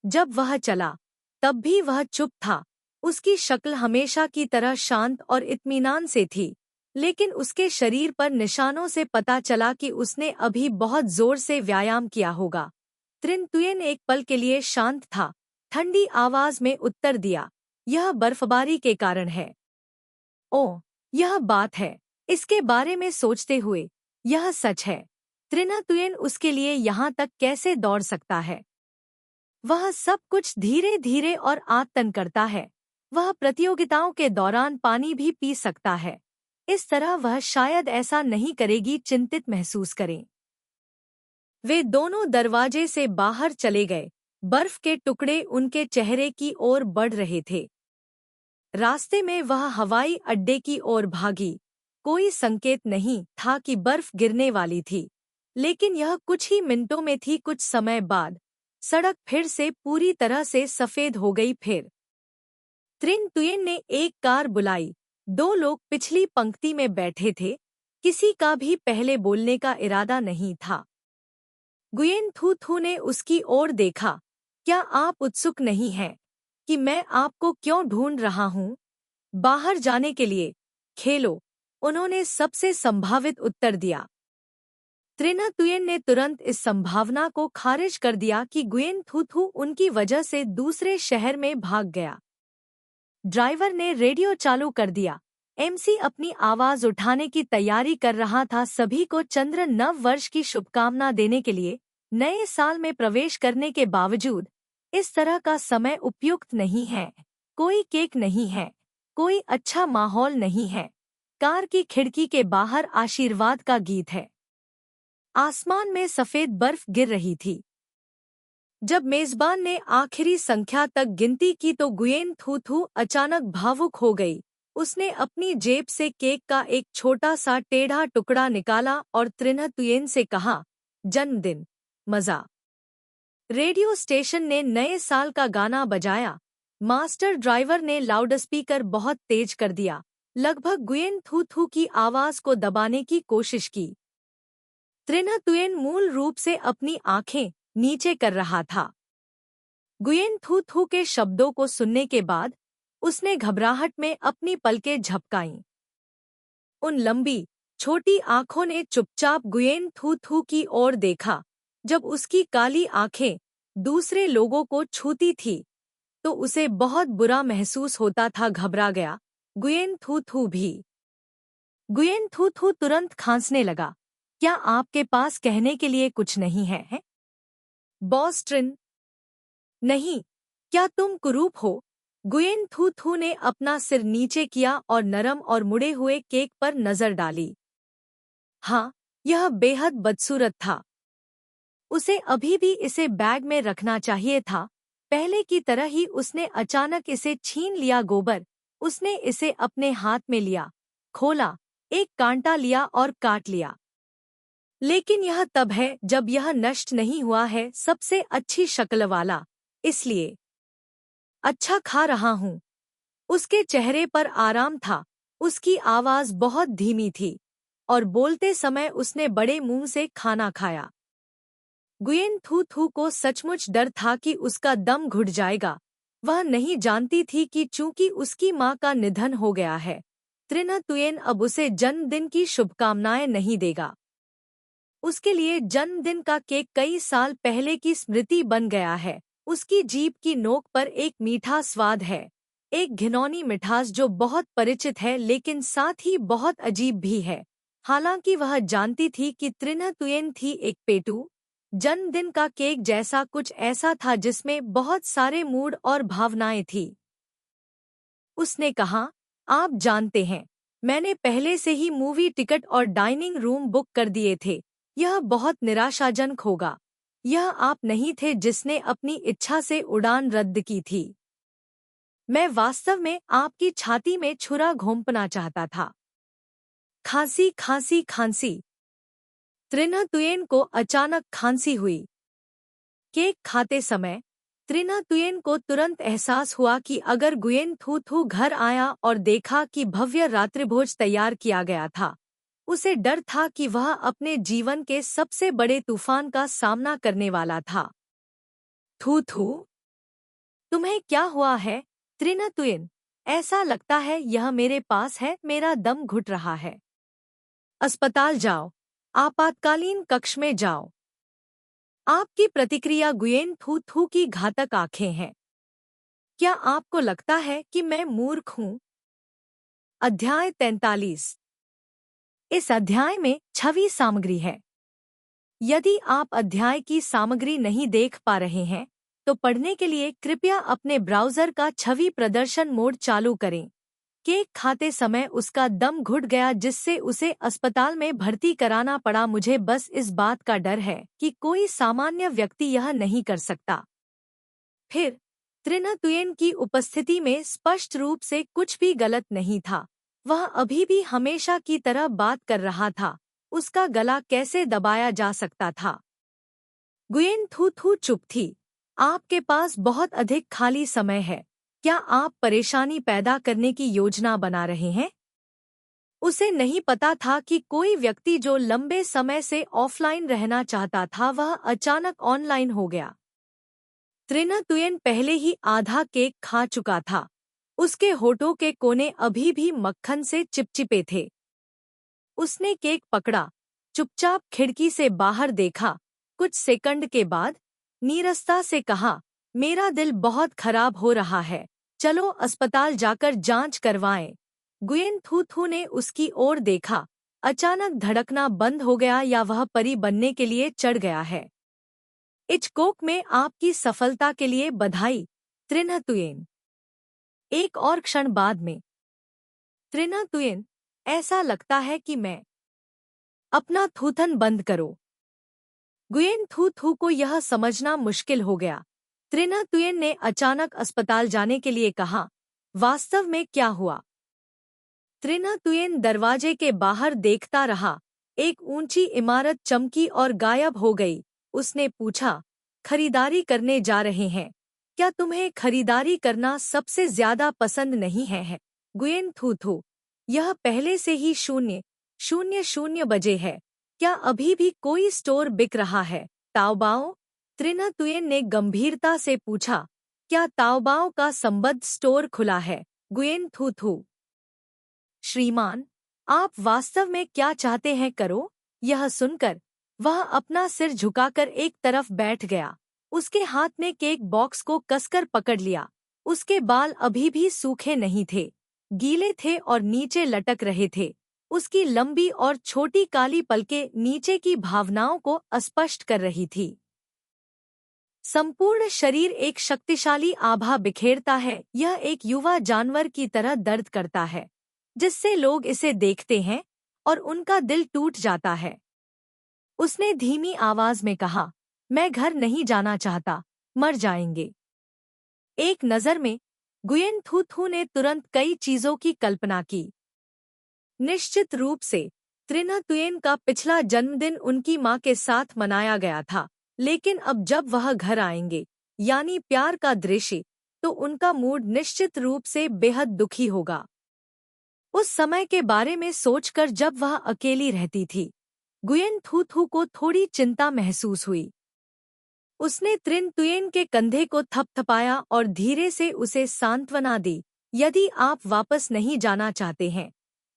जब वह चला तब भी वह चुप था। उसकी शक्ल हमेशा की तरह शांत और इत्मीनान से थी, लेकिन उसके शरीर पर निशानों से पता चला कि उसने अभी बहुत जोर से व्यायाम किया होगा। त्रिन तुयेन एक पल के लिए शांत था। ठंडी आवाज में उत्तर दिया, यह बर्फबारी के कारण है। ओह, यह बात है। इसके बारे में सोचते हुए यह सच है। त्रिना तुयेन उसके लिए यहाँ तक कैसे दौड़ सकता है? वह सब कुछ धीरे धीरे और आत्तन करता है। वह प्रतियोगिताओं के दौरान पानी भी पी सकता है। इस तरह वह शायद ऐसा नहीं करेगी। चिंतित महसूस करें। वे दोनों दरवाजे से बाहर चले गए। बर्फ के टुकड़े उनके चेहरे की ओर बढ़ रहे थे। रास्ते में वह हवाई अड्डे की ओर भागी। कोई संकेत नहीं था कि बर्फ गिरने वाली थी, लेकिन यह कुछ ही मिनटों में थी। कुछ समय बाद सड़क फिर से पूरी तरह से सफेद हो गई। फिर त्रिन तुयेन ने एक कार बुलाई। 2 लोग पिछली पंक्ति में बैठे थे। किसी का भी पहले बोलने का इरादा नहीं था। गुयेन थू थू ने उसकी ओर देखा, क्या आप उत्सुक नहीं हैं कि मैं आपको क्यों ढूंढ रहा हूँ? बाहर जाने के लिए? खेलो, उन्होंने सबसे संभावित उत्तर दिया। त्रिना तुयेन ने तुरंत इस संभावना को खारिज कर दिया कि गुयेन थू थू उनकी वजह से दूसरे शहर में भाग गया। ड्राइवर ने रेडियो चालू कर दिया। MC अपनी आवाज उठाने की तैयारी कर रहा था। सभी को चंद्र नव वर्ष की शुभकामना देने के लिए नए साल में प्रवेश करने के बावजूद इस तरह का समय उपयुक्त नहीं है। कोई केक नहीं है, कोई अच्छा माहौल नहीं है। कार की खिड़की के बाहर आशीर्वाद का गीत है। आसमान में सफेद बर्फ गिर रही थी। जब मेजबान ने आखिरी संख्या तक गिनती की तो गुयेन थू थू अचानक भावुक हो गई। उसने अपनी जेब से केक का एक छोटा सा टेढ़ा टुकड़ा निकाला और त्रिन्ह तुयेन से कहा, जन्मदिन मजा। रेडियो स्टेशन ने नए साल का गाना बजाया। मास्टर ड्राइवर ने लाउडस्पीकर बहुत तेज कर दिया, लगभग गुयेन थू थू की आवाज को दबाने की कोशिश की। त्रिन्ह तुयेन मूल रूप से अपनी आंखें नीचे कर रहा था। गुयेन थू थू के शब्दों को सुनने के बाद उसने घबराहट में अपनी पलकें झपकाईं। उन लंबी छोटी आंखों ने चुपचाप गुयेन थू थू की ओर देखा। जब उसकी काली आंखें दूसरे लोगों को छूती थी तो उसे बहुत बुरा महसूस होता था। घबरा गया गुयेन थू थू भी। गुयेन थू थू तुरंत खांसने लगा। क्या आपके पास कहने के लिए कुछ नहीं है? बॉस ट्रिन, नहीं, क्या तुम कुरूप हो? गुयेन थू थू ने अपना सिर नीचे किया और नरम और मुड़े हुए केक पर नजर डाली। हाँ, यह बेहद बदसूरत था। उसे अभी भी इसे बैग में रखना चाहिए था। पहले की तरह ही उसने अचानक इसे छीन लिया। गोबर, उसने इसे अपने हाथ में लिया, खोला, एक कांटा लिया और काट लिया। लेकिन यह तब है जब यह नष्ट नहीं हुआ है, सबसे अच्छी शक्ल वाला, इसलिए अच्छा खा रहा हूँ। उसके चेहरे पर आराम था। उसकी आवाज बहुत धीमी थी और बोलते समय उसने बड़े मुंह से खाना खाया। गुयेन थू थू को सचमुच डर था कि उसका दम घुट जाएगा। वह नहीं जानती थी कि चूंकि उसकी माँ का निधन हो गया है, त्रिन्ह तुयेन अब उसे जन्मदिन की शुभकामनाएं नहीं देगा। उसके लिए जन्मदिन का केक कई साल पहले की स्मृति बन गया है। उसकी जीभ की नोक पर एक मीठा स्वाद है, एक घिनौनी मिठास जो बहुत परिचित है लेकिन साथ ही बहुत अजीब भी है। हालांकि वह जानती थी कि त्रिन्ह तुयेन थी एक पेटू। जन्मदिन का केक जैसा कुछ ऐसा था जिसमें बहुत सारे मूड और भावनाएं थी। उसने कहा, आप जानते हैं, मैंने पहले से ही मूवी टिकट और डाइनिंग रूम बुक कर दिए थे। यह बहुत निराशाजनक होगा। यह आप नहीं थे जिसने अपनी इच्छा से उड़ान रद्द की थी। मैं वास्तव में आपकी छाती में छुरा घोंपना चाहता था। खांसी खांसी खांसी। त्रिन्ह तुयेन को अचानक खांसी हुई। केक खाते समय त्रिन्ह तुयेन को तुरंत एहसास हुआ कि अगर गुयेन थू थू घर आया और देखा कि भव्य रात्रिभोज तैयार किया गया था, उसे डर था कि वह अपने जीवन के सबसे बड़े तूफान का सामना करने वाला था। थू थू, तुम्हें क्या हुआ है? त्रिन्ह तुयेन, ऐसा लगता है यह मेरे पास है, मेरा दम घुट रहा है। अस्पताल जाओ, आपातकालीन कक्ष में जाओ। आपकी प्रतिक्रिया गुयेन थू थू की घातक आंखें हैं। क्या आपको लगता है कि मैं मूर्ख हूँ? अध्याय 43। इस अध्याय में छवि सामग्री है। यदि आप अध्याय की सामग्री नहीं देख पा रहे हैं तो पढ़ने के लिए कृपया अपने ब्राउज़र का छवि प्रदर्शन मोड चालू करें। केक खाते समय उसका दम घुट गया जिससे उसे अस्पताल में भर्ती कराना पड़ा। मुझे बस इस बात का डर है कि कोई सामान्य व्यक्ति यह नहीं कर सकता। फिर त्रिन्ह तुयेन की उपस्थिति में स्पष्ट रूप से कुछ भी गलत नहीं था। वह अभी भी हमेशा की तरह बात कर रहा था। उसका गला कैसे दबाया जा सकता था? गुयेन थू थू चुप थी। आपके पास बहुत अधिक खाली समय है। क्या आप परेशानी पैदा करने की योजना बना रहे हैं? उसे नहीं पता था कि कोई व्यक्ति जो लंबे समय से ऑफलाइन रहना चाहता था वह अचानक ऑनलाइन हो गया। त्रिन्ह तुयेन पहले ही आधा केक खा चुका था। उसके होठों के कोने अभी भी मक्खन से चिपचिपे थे। उसने केक पकड़ा, चुपचाप खिड़की से बाहर देखा। कुछ सेकंड के बाद नीरसता से कहा, मेरा दिल बहुत खराब हो रहा है, चलो अस्पताल जाकर जांच करवाएं। गुयेन थू थू ने उसकी ओर देखा। अचानक धड़कना बंद हो गया या वह परी बनने के लिए चढ़ गया है। इचकोक में आपकी सफलता के लिए बधाई, त्रिन्ह तुयेन। एक और क्षण बाद में, त्रिन्ह तुयेन, ऐसा लगता है कि मैं। अपना थूथन बंद करो। गुयेन थू थू को यह समझना मुश्किल हो गया। त्रिन्ह तुयेन ने अचानक अस्पताल जाने के लिए कहा, वास्तव में क्या हुआ? त्रिन्ह तुयेन दरवाजे के बाहर देखता रहा। एक ऊंची इमारत चमकी और गायब हो गई। उसने पूछा, खरीदारी करने जा रहे हैं? क्या तुम्हें खरीदारी करना सबसे ज्यादा पसंद नहीं है? गुयेन थू थू, यह पहले से ही 0:00 बजे है। क्या अभी भी कोई स्टोर बिक रहा है? ताओबाओ? त्रिन्ह तुयेन ने गंभीरता से पूछा, क्या ताओबाओ का संबद्ध स्टोर खुला है? गुयेन थू थू, श्रीमान, आप वास्तव में क्या चाहते हैं करो? यह सुनकर वह अपना सिर झुकाकर एक तरफ बैठ गया। उसके हाथ ने केक बॉक्स को कसकर पकड़ लिया। उसके बाल अभी भी सूखे नहीं थे, गीले थे और नीचे लटक रहे थे। उसकी लंबी और छोटी काली पलकें नीचे की भावनाओं को अस्पष्ट कर रही थी। संपूर्ण शरीर एक शक्तिशाली आभा बिखेरता है। यह एक युवा जानवर की तरह दर्द करता है, जिससे लोग इसे देखते हैं और उनका दिल टूट जाता है। उसने धीमी आवाज में कहा, मैं घर नहीं जाना चाहता, मर जाएंगे। एक नज़र में गुयेन थू थू ने तुरंत कई चीजों की कल्पना की। निश्चित रूप से त्रिन्ह तुयेन का पिछला जन्मदिन उनकी मां के साथ मनाया गया था, लेकिन अब जब वह घर आएंगे, यानी प्यार का दृश्य, तो उनका मूड निश्चित रूप से बेहद दुखी होगा। उस समय के बारे में सोचकर जब वह अकेली रहती थी, गुयेन थू थू को थोड़ी चिंता महसूस हुई। उसने त्रिन्ह तुयेन के कंधे को थपथपाया और धीरे से उसे सांत्वना दी। यदि आप वापस नहीं जाना चाहते हैं,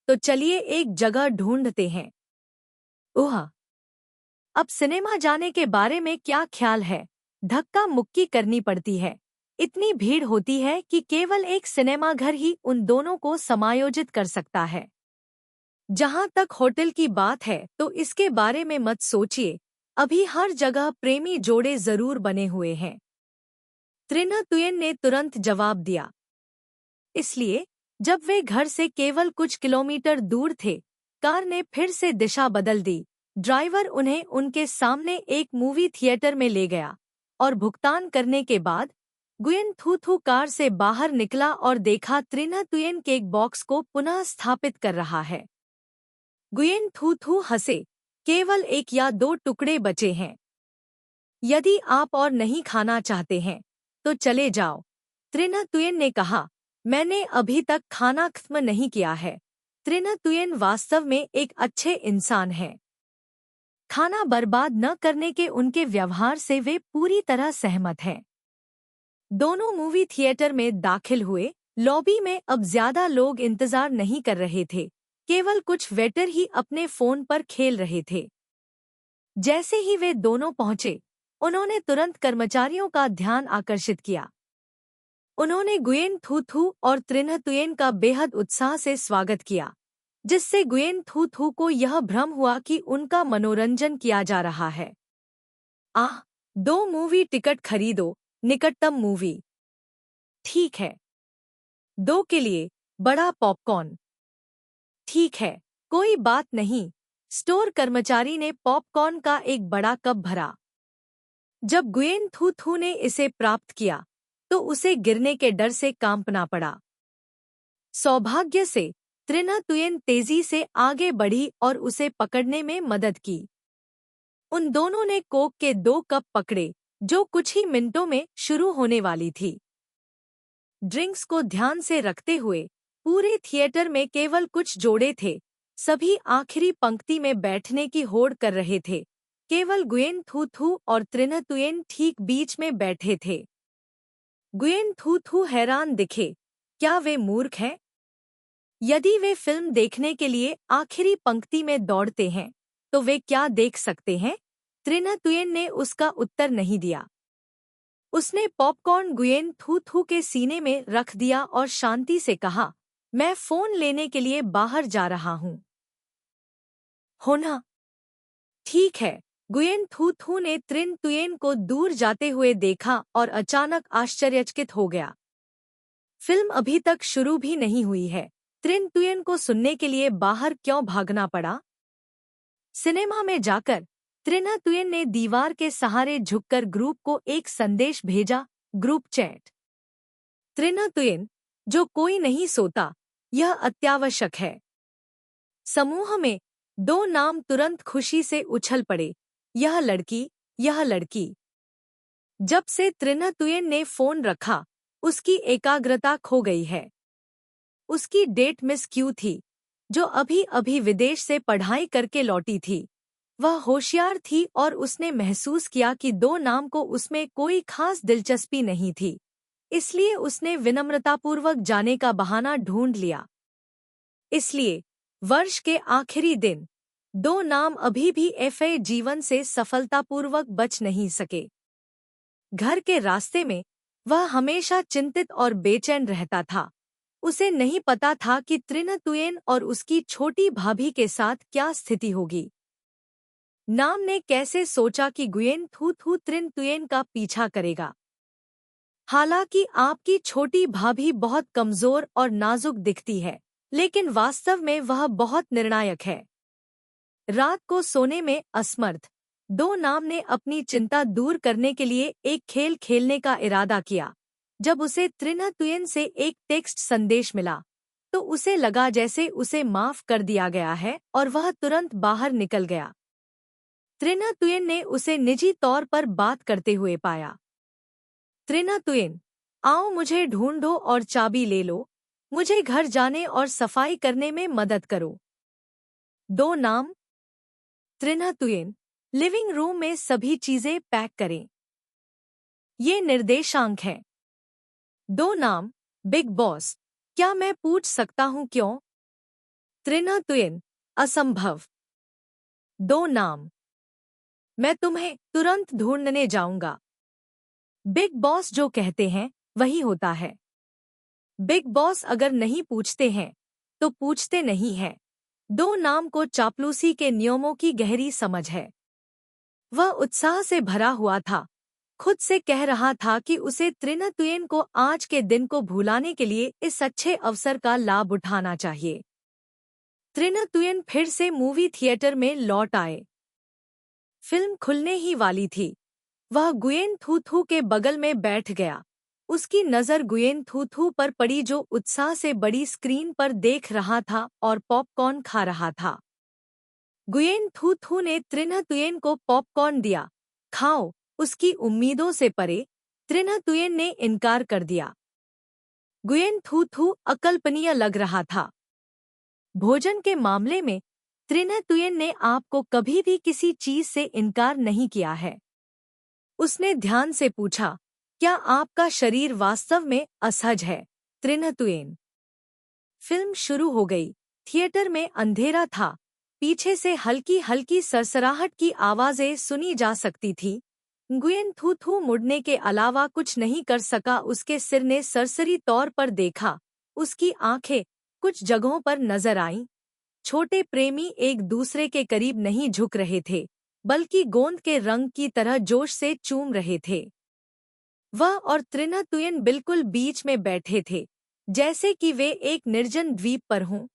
तो चलिए एक जगह ढूंढते हैं। ओह, अब सिनेमा जाने के बारे में क्या ख्याल है? धक्का मुक्की करनी पड़ती है। इतनी भीड़ होती है कि केवल एक सिनेमा घर ही उन दोनों को समायोजित कर सकता है। जहां तक होटल की बात है तो इसके बारे में मत सोचिए, अभी हर जगह प्रेमी जोड़े जरूर बने हुए हैं। त्रिन्ह तुयेन ने तुरंत जवाब दिया। इसलिए जब वे घर से केवल कुछ किलोमीटर दूर थे, कार ने फिर से दिशा बदल दी। ड्राइवर उन्हें उनके सामने एक मूवी थिएटर में ले गया और भुगतान करने के बाद गुयेन थू थू कार से बाहर निकला और देखा त्रिन्ह तुयेन केक बॉक्स को पुनः स्थापित कर रहा है। गुयेन थू थू हंसे, केवल 1 या 2 टुकड़े बचे हैं। यदि आप और नहीं खाना चाहते हैं, तो चले जाओ, त्रिन्ह तुयेन ने कहा। मैंने अभी तक खाना खत्म नहीं किया है। त्रिन्ह तुयेन वास्तव में एक अच्छे इंसान हैं। खाना बर्बाद न करने के उनके व्यवहार से वे पूरी तरह सहमत हैं। दोनों मूवी थिएटर में दाखिल हुए। लॉबी में अब ज्यादा लोग इंतजार नहीं कर रहे थे, केवल कुछ वेटर ही अपने फोन पर खेल रहे थे। जैसे ही वे दोनों पहुंचे, उन्होंने तुरंत कर्मचारियों का ध्यान आकर्षित किया। उन्होंने गुयेन थू थू और त्रिन्ह तुयेन का बेहद उत्साह से स्वागत किया, जिससे गुयेन थू थू को यह भ्रम हुआ कि उनका मनोरंजन किया जा रहा है। 2 मूवी टिकट खरीदो, निकटतम मूवी। ठीक है। 2 के लिए बड़ा पॉपकॉर्न। ठीक है, कोई बात नहीं। स्टोर कर्मचारी ने पॉपकॉर्न का एक बड़ा कप भरा। जब गुयेन थू थू ने इसे प्राप्त किया, तो उसे गिरने के डर से कांपना पड़ा। सौभाग्य से त्रिन्ह तुयेन तेजी से आगे बढ़ी और उसे पकड़ने में मदद की। उन दोनों ने कोक के 2 कप पकड़े, जो कुछ ही मिनटों में शुरू होने वाली थी। ड्रिंक्स को ध्यान से रखते हुए पूरे थिएटर में केवल कुछ जोड़े थे। सभी आखिरी पंक्ति में बैठने की होड़ कर रहे थे। केवल गुयेन थू थू और त्रिन्ह तुयेन ठीक बीच में बैठे थे। गुयेन थू थू हैरान दिखे। क्या वे मूर्ख हैं? यदि वे फिल्म देखने के लिए आखिरी पंक्ति में दौड़ते हैं, तो वे क्या देख सकते हैं? त्रिन्ह तुयेन ने उसका उत्तर नहीं दिया। उसने पॉपकॉर्न गुयेन थू थू के सीने में रख दिया और शांति से कहा, मैं फोन लेने के लिए बाहर जा रहा हूँ। होना? ठीक है, गुयेन थू थू ने त्रिन तुयेन को दूर जाते हुए देखा और अचानक आश्चर्यचकित हो गया। फिल्म अभी तक शुरू भी नहीं हुई है। त्रिन तुयेन को सुनने के लिए बाहर क्यों भागना पड़ा? सिनेमा में जाकर त्रिना तुयेन ने दीवार के सहारे झुककर ग्रुप को एक संदेश भेजा, ग्रुप चैट। त्रिना तुयेन, जो कोई नहीं सोता, यह अत्यावश्यक है। समूह में 2 नाम तुरंत खुशी से उछल पड़े, यह लड़की, यह लड़की। जब से त्रिना तुयेन ने फोन रखा, उसकी एकाग्रता खो गई है। उसकी डेट मिस क्यों थी, जो अभी अभी विदेश से पढ़ाई करके लौटी थी। वह होशियार थी और उसने महसूस किया कि 2 नाम को उसमें कोई खास दिलचस्पी नहीं थी, इसलिए उसने विनम्रतापूर्वक जाने का बहाना ढूंढ लिया। इसलिए वर्ष के आखिरी दिन 2 नाम अभी भी एफए जीवन से सफलतापूर्वक बच नहीं सके। घर के रास्ते में वह हमेशा चिंतित और बेचैन रहता था। उसे नहीं पता था कि त्रिना तुयेन और उसकी छोटी भाभी के साथ क्या स्थिति होगी। नाम ने कैसे सोचा कि गुयेन थू थू त्रिन तुयेन का पीछा करेगा? हालांकि आपकी छोटी भाभी बहुत कमजोर और नाजुक दिखती है, लेकिन वास्तव में वह बहुत निर्णायक है। रात को सोने में असमर्थ 2 नाम ने अपनी चिंता दूर करने के लिए एक खेल खेलने का इरादा किया। जब उसे त्रिना तुयेन से एक टेक्स्ट संदेश मिला, तो उसे लगा जैसे उसे माफ कर दिया गया है और वह तुरंत बाहर निकल गया। त्रिना तुयेन ने उसे निजी तौर पर बात करते हुए पाया। त्रिना तुयेन, आओ मुझे ढूंढो और चाबी ले लो, मुझे घर जाने और सफाई करने में मदद करो। 2 नाम। त्रिना तुयेन, लिविंग रूम में सभी चीजें पैक करें। ये निर्देशांक है। 2 नाम, बिग बॉस, क्या मैं पूछ सकता हूँ क्यों? त्रिना तुयेन, असंभव। 2 नाम, मैं तुम्हें तुरंत ढूंढने जाऊंगा। बिग बॉस जो कहते हैं वही होता है। बिग बॉस अगर नहीं पूछते हैं तो पूछते नहीं हैं। 2 नाम को चापलूसी के नियमों की गहरी समझ है। वह उत्साह से भरा हुआ था, खुद से कह रहा था कि उसे त्रिना तुयेन को आज के दिन को भुलाने के लिए इस अच्छे अवसर का लाभ उठाना चाहिए। त्रिना तुयेन फिर से मूवी थिएटर में लौट आए। फिल्म खुलने ही वाली थी। वह गुयेन थू थू के बगल में बैठ गया। उसकी नज़र गुयेन थू थू पर पड़ी, जो उत्साह से बड़ी स्क्रीन पर देख रहा था और पॉपकॉर्न खा रहा था। गुयेन थू थू ने त्रिना तुयेन को पॉपकॉर्न दिया। खाओ, उसकी उम्मीदों से परे त्रिना तुयेन ने इनकार कर दिया। गुयेन थू थू अकल्पनीय लग रहा था। भोजन के मामले में त्रिना तुयेन ने आपको कभी भी किसी चीज से इनकार नहीं किया है। उसने ध्यान से पूछा, क्या आपका शरीर वास्तव में असहज है, त्रिना तुयेन? फिल्म शुरू हो गई। थिएटर में अंधेरा था। पीछे से हल्की हल्की सरसराहट की आवाजें सुनी जा सकती थी। गुयेन थू थू मुड़ने के अलावा कुछ नहीं कर सका। उसके सिर ने सरसरी तौर पर देखा। उसकी आंखें कुछ जगहों पर नजर आईं। छोटे प्रेमी एक दूसरे के करीब नहीं झुक रहे थे, बल्कि गोंद के रंग की तरह जोश से चूम रहे थे। वह और त्रिना तुयेन बिल्कुल बीच में बैठे थे, जैसे कि वे एक निर्जन द्वीप पर हों,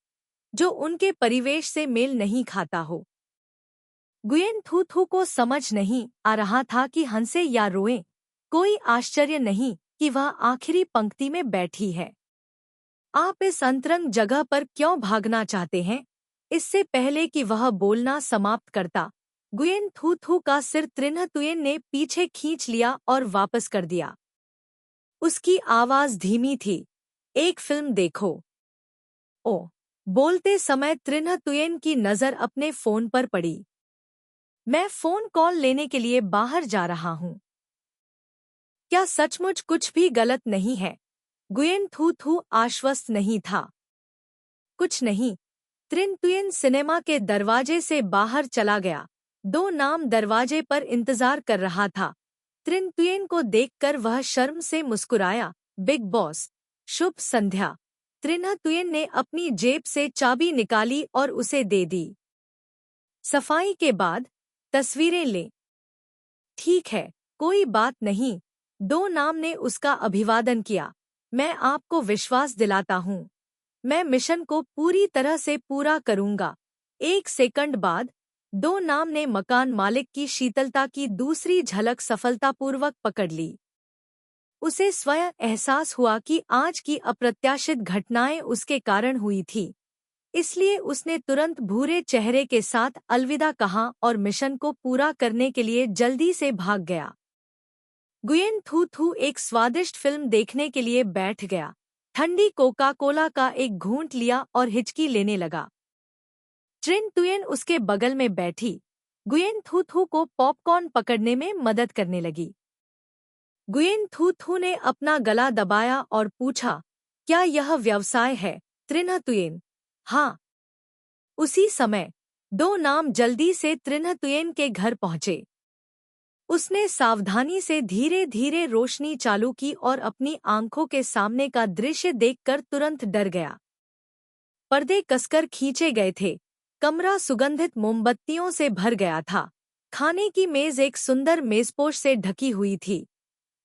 जो उनके परिवेश से मेल नहीं खाता हो। गुयेन थू थू को समझ नहीं आ रहा था कि हंसे या रोए। कोई आश्चर्य नहीं कि वह आखिरी पंक्ति में बैठी है। आप इस अंतरंग जगह पर क्यों भागना चाहते हैं? इससे पहले कि वह बोलना समाप्त करता, गुयेन थू थू का सिर त्रिना तुयेन ने पीछे खींच लिया और वापस कर दिया। उसकी आवाज धीमी थी, एक फिल्म देखो। ओ, बोलते समय त्रिना तुयेन की नजर अपने फोन पर पड़ी। मैं फोन कॉल लेने के लिए बाहर जा रहा हूँ। क्या सचमुच कुछ भी गलत नहीं है? गुयेन थू थू आश्वस्त नहीं था। कुछ नहीं। त्रिन तुयेन सिनेमा के दरवाजे से बाहर चला गया। 2 नाम दरवाजे पर इंतजार कर रहा था। त्रिन तुयेन को देखकर वह शर्म से मुस्कुराया। बिग बॉस, शुभ संध्या। त्रिना तुयेन ने अपनी जेब से चाबी निकाली और उसे दे दी। सफाई के बाद तस्वीरें लें। ठीक है, कोई बात नहीं। दो नाम ने उसका अभिवादन किया। मैं आपको विश्वास दिलाता हूँ, मैं मिशन को पूरी तरह से पूरा करूंगा। एक सेकंड बाद दो नाम ने मकान मालिक की शीतलता की दूसरी झलक सफलतापूर्वक पकड़ ली। उसे स्वयं एहसास हुआ कि आज की अप्रत्याशित घटनाएं उसके कारण हुई थी, इसलिए उसने तुरंत भूरे चेहरे के साथ अलविदा कहा और मिशन को पूरा करने के लिए जल्दी से भाग गया। गुयेन थू थू एक स्वादिष्ट फिल्म देखने के लिए बैठ गया, ठंडी कोका कोला का एक घूंट लिया और हिचकी लेने लगा। ट्रिन तुयेन उसके बगल में बैठी गुयेन थू थू को पॉपकॉर्न पकड़ने में मदद करने लगी। गुयेन थू थू ने अपना गला दबाया और पूछा, क्या यह व्यवसाय है, त्रिन्ह तुयेन? हाँ। उसी समय दो नाम जल्दी से त्रिन्ह तुयेन के घर पहुंचे। उसने सावधानी से धीरे धीरे रोशनी चालू की और अपनी आंखों के सामने का दृश्य देखकर तुरंत डर गया। पर्दे कसकर खींचे गए थे, कमरा सुगंधित मोमबत्तियों से भर गया था, खाने की मेज एक सुंदर मेजपोश से ढकी हुई थी।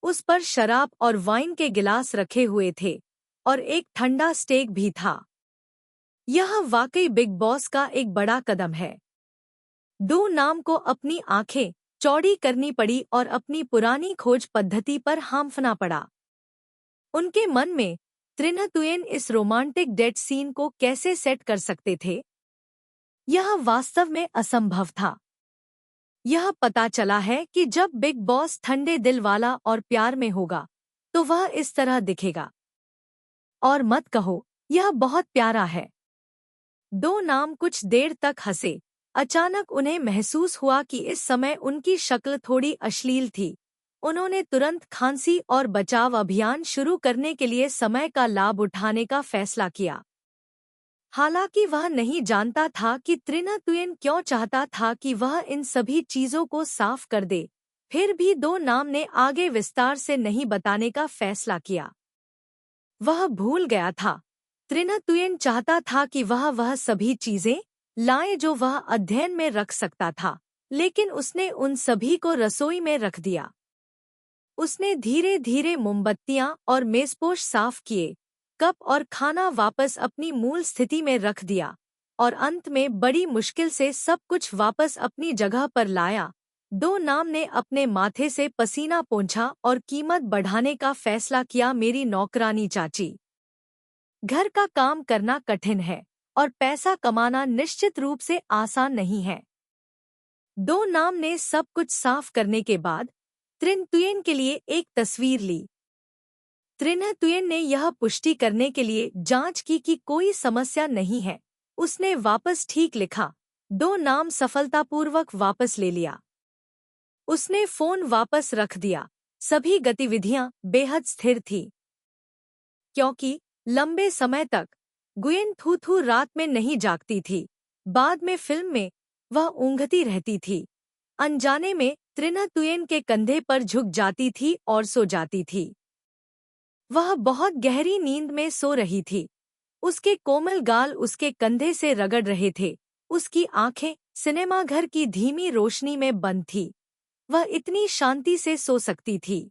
उस पर शराब और वाइन के गिलास रखे हुए थे और एक ठंडा स्टेक भी था। यह वाकई बिग बॉस का एक बड़ा कदम है। दो नाम को अपनी आंखें चौड़ी करनी पड़ी और अपनी पुरानी खोज पद्धति पर हांफना पड़ा। उनके मन में त्रिन्ह तुयेन इस रोमांटिक डेट सीन को कैसे सेट कर सकते थे? यह वास्तव में असंभव था। यह पता चला है कि जब बिग बॉस ठंडे दिल वाला और प्यार में होगा तो वह इस तरह दिखेगा। और मत कहो, यह बहुत प्यारा है। दो नाम कुछ देर तक हंसे। अचानक उन्हें महसूस हुआ कि इस समय उनकी शक्ल थोड़ी अश्लील थी। उन्होंने तुरंत खांसी और बचाव अभियान शुरू करने के लिए समय का लाभ उठाने का फैसला किया। हालांकि वह नहीं जानता था कि त्रिन्ह तुयेन क्यों चाहता था कि वह इन सभी चीजों को साफ कर दे। फिर भी दो नाम ने आगे विस्तार से नहीं बताने का फैसला किया। वह भूल गया था। त्रिन्ह तुयेन चाहता था कि वह सभी चीजें लाए जो वह अध्ययन में रख सकता था, लेकिन उसने उन सभी को रसोई में रख दिया। उसने धीरे धीरे मोमबत्तियां और मेजपोश साफ किए, कप और खाना वापस अपनी मूल स्थिति में रख दिया और अंत में बड़ी मुश्किल से सब कुछ वापस अपनी जगह पर लाया। दो नाम ने अपने माथे से पसीना पोंछा और कीमत बढ़ाने का फैसला किया। मेरी नौकरानी चाची, घर का काम करना कठिन है और पैसा कमाना निश्चित रूप से आसान नहीं है। दो नाम ने सब कुछ साफ करने के बाद त्रिन्ह तुयेन के लिए एक तस्वीर ली। त्रिन्ह तुयेन ने यह पुष्टि करने के लिए जांच की कि कोई समस्या नहीं है। उसने वापस ठीक लिखा। दो नाम सफलतापूर्वक वापस ले लिया। उसने फोन वापस रख दिया। सभी गतिविधियां बेहद स्थिर थी, क्योंकि लंबे समय तक गुयेन थू थू रात में नहीं जागती थी। बाद में फिल्म में वह ऊँघती रहती थी। अनजाने में त्रिन्ह तुयेन के कंधे पर झुक जाती थी और सो जाती थी। वह बहुत गहरी नींद में सो रही थी। उसके कोमल गाल उसके कंधे से रगड़ रहे थे। उसकी आंखें सिनेमाघर की धीमी रोशनी में बंद थी। वह इतनी शांति से सो सकती थी।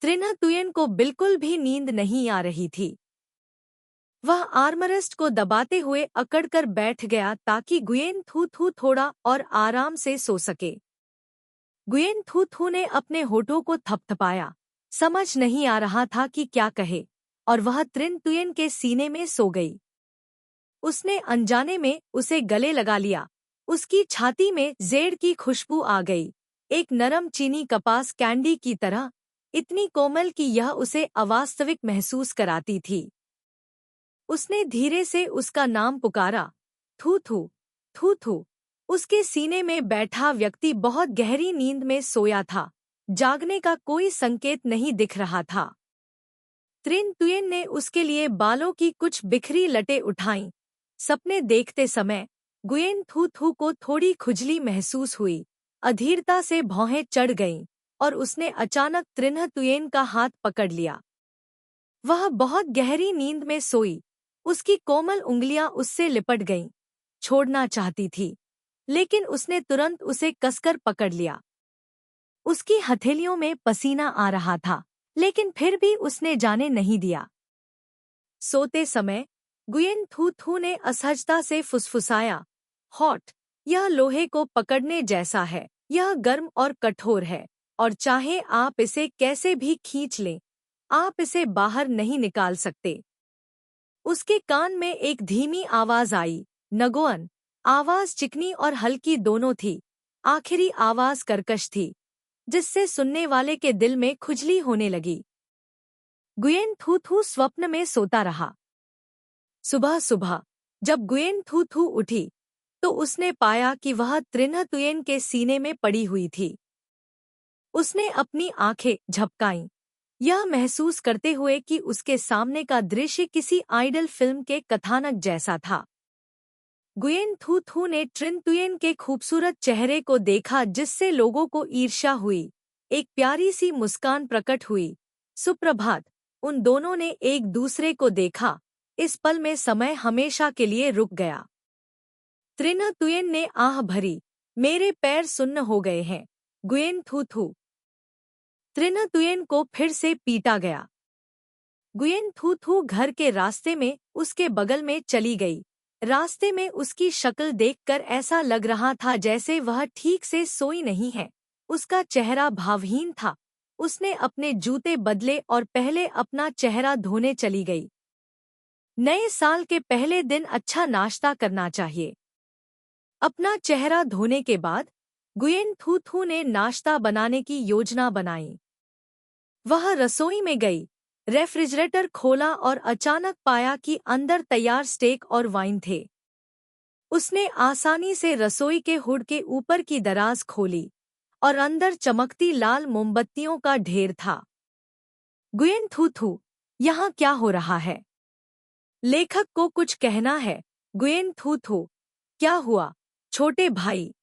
त्रिन्ह तुयेन को बिल्कुल भी नींद नहीं आ रही थी। वह आर्मरेस्ट को दबाते हुए अकड़कर बैठ गया ताकि गुयेन थू थू थोड़ा और आराम से सो सके। गुयेन थू थू ने अपने होठों को थपथपाया। समझ नहीं आ रहा था कि क्या कहे, और वह त्रिन्ह तुयेन के सीने में सो गई। उसने अनजाने में उसे गले लगा लिया। उसकी छाती में जेड़ की खुशबू आ गई, एक नरम चीनी कपास कैंडी की तरह, इतनी कोमल कि यह उसे अवास्तविक महसूस कराती थी। उसने धीरे से उसका नाम पुकारा, थू थू, थू थू। उसके सीने में बैठा व्यक्ति बहुत गहरी नींद में सोया था। जागने का कोई संकेत नहीं दिख रहा था। त्रिन्ह तुयेन ने उसके लिए बालों की कुछ बिखरी लटें उठाईं। सपने देखते समय गुयेन थू थू को थोड़ी खुजली महसूस हुई, अधीरता से भौहें चढ़ गईं और उसने अचानक त्रिन्ह तुयेन का हाथ पकड़ लिया। वह बहुत गहरी नींद में सोई। उसकी कोमल उंगलियां उससे लिपट गईं, छोड़ना चाहती थी, लेकिन उसने तुरंत उसे कसकर पकड़ लिया। उसकी हथेलियों में पसीना आ रहा था, लेकिन फिर भी उसने जाने नहीं दिया। सोते समय गुयेन थू थू ने असहजता से फुसफुसाया, हॉट, यह लोहे को पकड़ने जैसा है। यह गर्म और कठोर है, और चाहे आप इसे कैसे भी खींच लें, आप इसे बाहर नहीं निकाल सकते। उसके कान में एक धीमी आवाज आई, नगोअन। आवाज चिकनी और हल्की दोनों थी। आखिरी आवाज कर्कश थी, जिससे सुनने वाले के दिल में खुजली होने लगी। गुयेन थू थू स्वप्न में सोता रहा। सुबह सुबह जब गुयेन थू थू उठी, तो उसने पाया कि वह त्रिन्ह तुयेन के सीने में पड़ी हुई थी। उसने अपनी आंखें झपकाईं, यह महसूस करते हुए कि उसके सामने का दृश्य किसी आइडल फिल्म के कथानक जैसा था। गुयेन थू थू ने ट्रिन तुयेन के खूबसूरत चेहरे को देखा, जिससे लोगों को ईर्ष्या हुई। एक प्यारी सी मुस्कान प्रकट हुई। सुप्रभात। उन दोनों ने एक दूसरे को देखा। इस पल में समय हमेशा के लिए रुक गया। त्रिन्ह तुयेन ने आह भरी, मेरे पैर सुन्न हो गए हैं। गुयेन थू थू। त्रिन्ह तुयेन को फिर से पीटा गया। गुयेन थू थू घर के रास्ते में उसके बगल में चली गई। रास्ते में उसकी शक्ल देखकर ऐसा लग रहा था जैसे वह ठीक से सोई नहीं है। उसका चेहरा भावहीन था। उसने अपने जूते बदले और पहले अपना चेहरा धोने चली गई। नए साल के पहले दिन अच्छा नाश्ता करना चाहिए। अपना चेहरा धोने के बाद गुयेन थू थू ने नाश्ता बनाने की योजना बनाई। वह रसोई में गई, रेफ्रिजरेटर खोला और अचानक पाया कि अंदर तैयार स्टेक और वाइन थे। उसने आसानी से रसोई के हुड के ऊपर की दराज खोली और अंदर चमकती लाल मोमबत्तियों का ढेर था। गुयेन थू थू, यहाँ क्या हो रहा है? लेखक को कुछ कहना है। गुयेन थू थू, क्या हुआ छोटे भाई?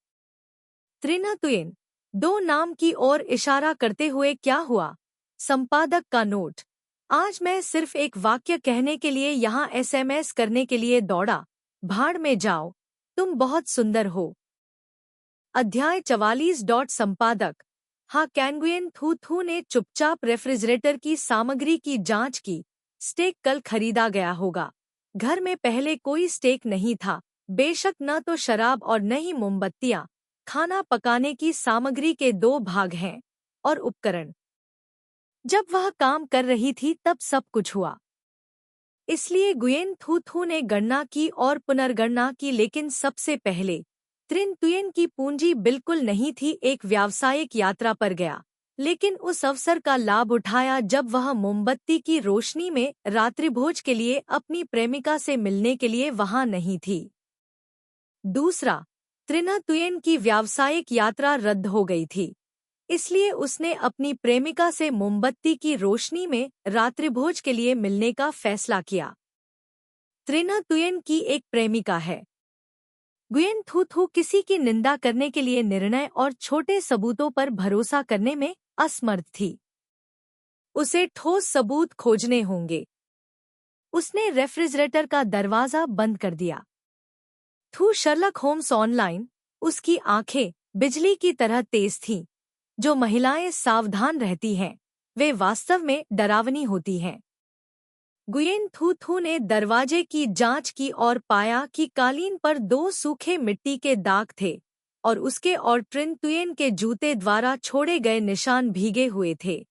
त्रिन्ह तुयेन, दो नाम की ओर इशारा करते हुए, क्या हुआ? संपादक का नोट, आज मैं सिर्फ एक वाक्य कहने के लिए यहाँ एसएमएस करने के लिए दौड़ा। भाड़ में जाओ, तुम बहुत सुंदर हो। अध्याय 44 संपादक, हाँ। कैंगुयेन थू थू ने चुपचाप रेफ्रिजरेटर की सामग्री की जांच की। स्टेक कल खरीदा गया होगा। घर में पहले कोई स्टेक नहीं था, बेशक न तो शराब और न ही मोमबत्तियां। खाना पकाने की सामग्री के दो भाग हैं, और उपकरण। जब वह काम कर रही थी तब सब कुछ हुआ। इसलिए गुयेन थू थू ने गणना की और पुनर्गणना की, लेकिन सबसे पहले त्रिन तुयेन की पूंजी बिल्कुल नहीं थी। एक व्यावसायिक यात्रा पर गया, लेकिन उस अवसर का लाभ उठाया जब वह मोमबत्ती की रोशनी में रात्रिभोज के लिए अपनी प्रेमिका से मिलने के लिए वहां नहीं थी। दूसरा, त्रिन्ह तुयेन की व्यावसायिक यात्रा रद्द हो गई थी, इसलिए उसने अपनी प्रेमिका से मोमबत्ती की रोशनी में रात्रिभोज के लिए मिलने का फैसला किया। त्रिन्ह तुयेन की एक प्रेमिका है। गुयेन थू थू किसी की निंदा करने के लिए निर्णय और छोटे सबूतों पर भरोसा करने में असमर्थ थी। उसे ठोस सबूत खोजने होंगे। उसने रेफ्रिजरेटर का दरवाजा बंद कर दिया। थू शर्लक होम्स ऑनलाइन। उसकी आंखें बिजली की तरह तेज थीं। जो महिलाएं सावधान रहती हैं, वे वास्तव में डरावनी होती हैं। गुयेन थू थू ने दरवाजे की जांच की और पाया कि कालीन पर दो सूखे मिट्टी के दाग थे, और उसके और ट्रिन तुयेन के जूते द्वारा छोड़े गए निशान भीगे हुए थे।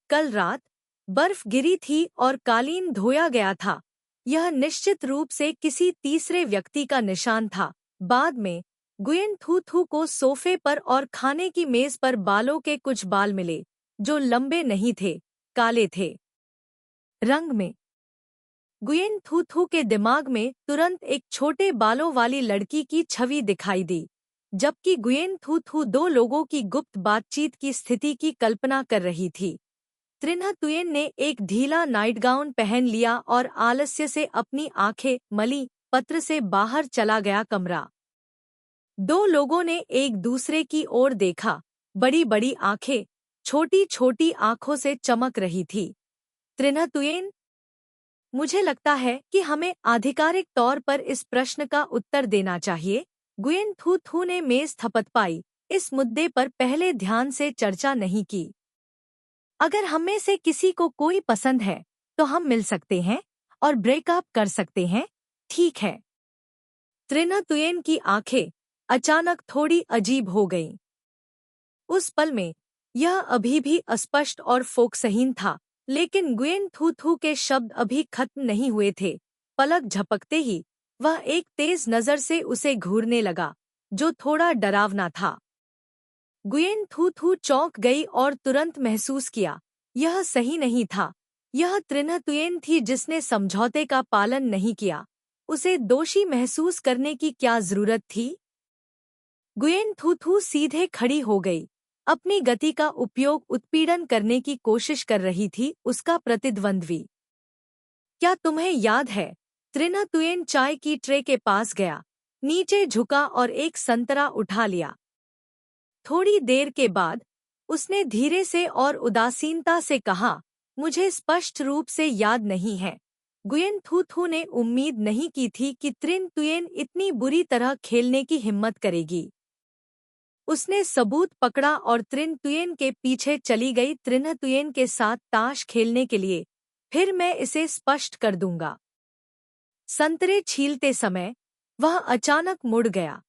कल रात बर्फ गिरी थी और कालीन धोया गया था। यह निश्चित रूप से किसी तीसरे व्यक्ति का निशान था। बाद में गुयेन थू थू को सोफे पर और खाने की मेज पर बालों के कुछ बाल मिले, जो लंबे नहीं थे, काले थे रंग में। गुयेन थू थू के दिमाग में तुरंत एक छोटे बालों वाली लड़की की छवि दिखाई दी, जबकि गुयेन थू थू दो लोगों की गुप्त बातचीत की स्थिति की कल्पना कर रही थी। त्रिन्ह तुयेन ने एक ढीला नाइटगाउन पहन लिया और आलस्य से अपनी आंखें मली पत्र से बाहर चला गया कमरा। दो लोगों ने एक दूसरे की ओर देखा। बड़ी बड़ी आंखें छोटी छोटी आंखों से चमक रही थी। त्रिन्ह तुयेन, मुझे लगता है कि हमें आधिकारिक तौर पर इस प्रश्न का उत्तर देना चाहिए, गुयेन थू थू ने मेज थपथपाई। इस मुद्दे पर पहले ध्यान से चर्चा नहीं की। अगर हम में से किसी को कोई पसंद है तो हम मिल सकते हैं और ब्रेकअप कर सकते हैं, ठीक है? त्रिना तुयेन की आंखें अचानक थोड़ी अजीब हो गईं। उस पल में यह अभी भी अस्पष्ट और फोकसहीन था, लेकिन गुयेन थू थू के शब्द अभी खत्म नहीं हुए थे। पलक झपकते ही वह एक तेज नजर से उसे घूरने लगा, जो थोड़ा डरावना था। गुयेन थू थू चौंक गई और तुरंत महसूस किया, यह सही नहीं था। यह त्रिना तुयेन थी जिसने समझौते का पालन नहीं किया। उसे दोषी महसूस करने की क्या जरूरत थी? गुयेन थू थू सीधे खड़ी हो गई। अपनी गति का उपयोग उत्पीड़न करने की कोशिश कर रही थी उसका प्रतिद्वंद्वी। क्या तुम्हें याद है? त्रिना तुयेन चाय की ट्रे के पास गया, नीचे झुका और एक संतरा उठा लिया। थोड़ी देर के बाद उसने धीरे से और उदासीनता से कहा, मुझे स्पष्ट रूप से याद नहीं है। गुयेन थू थू ने उम्मीद नहीं की थी कि त्रिन तुयेन इतनी बुरी तरह खेलने की हिम्मत करेगी। उसने सबूत पकड़ा और त्रिन तुयेन के पीछे चली गई। त्रिन तुयेन के साथ ताश खेलने के लिए, फिर मैं इसे स्पष्ट कर दूंगा। संतरे छीलते समय वह अचानक मुड़ गया।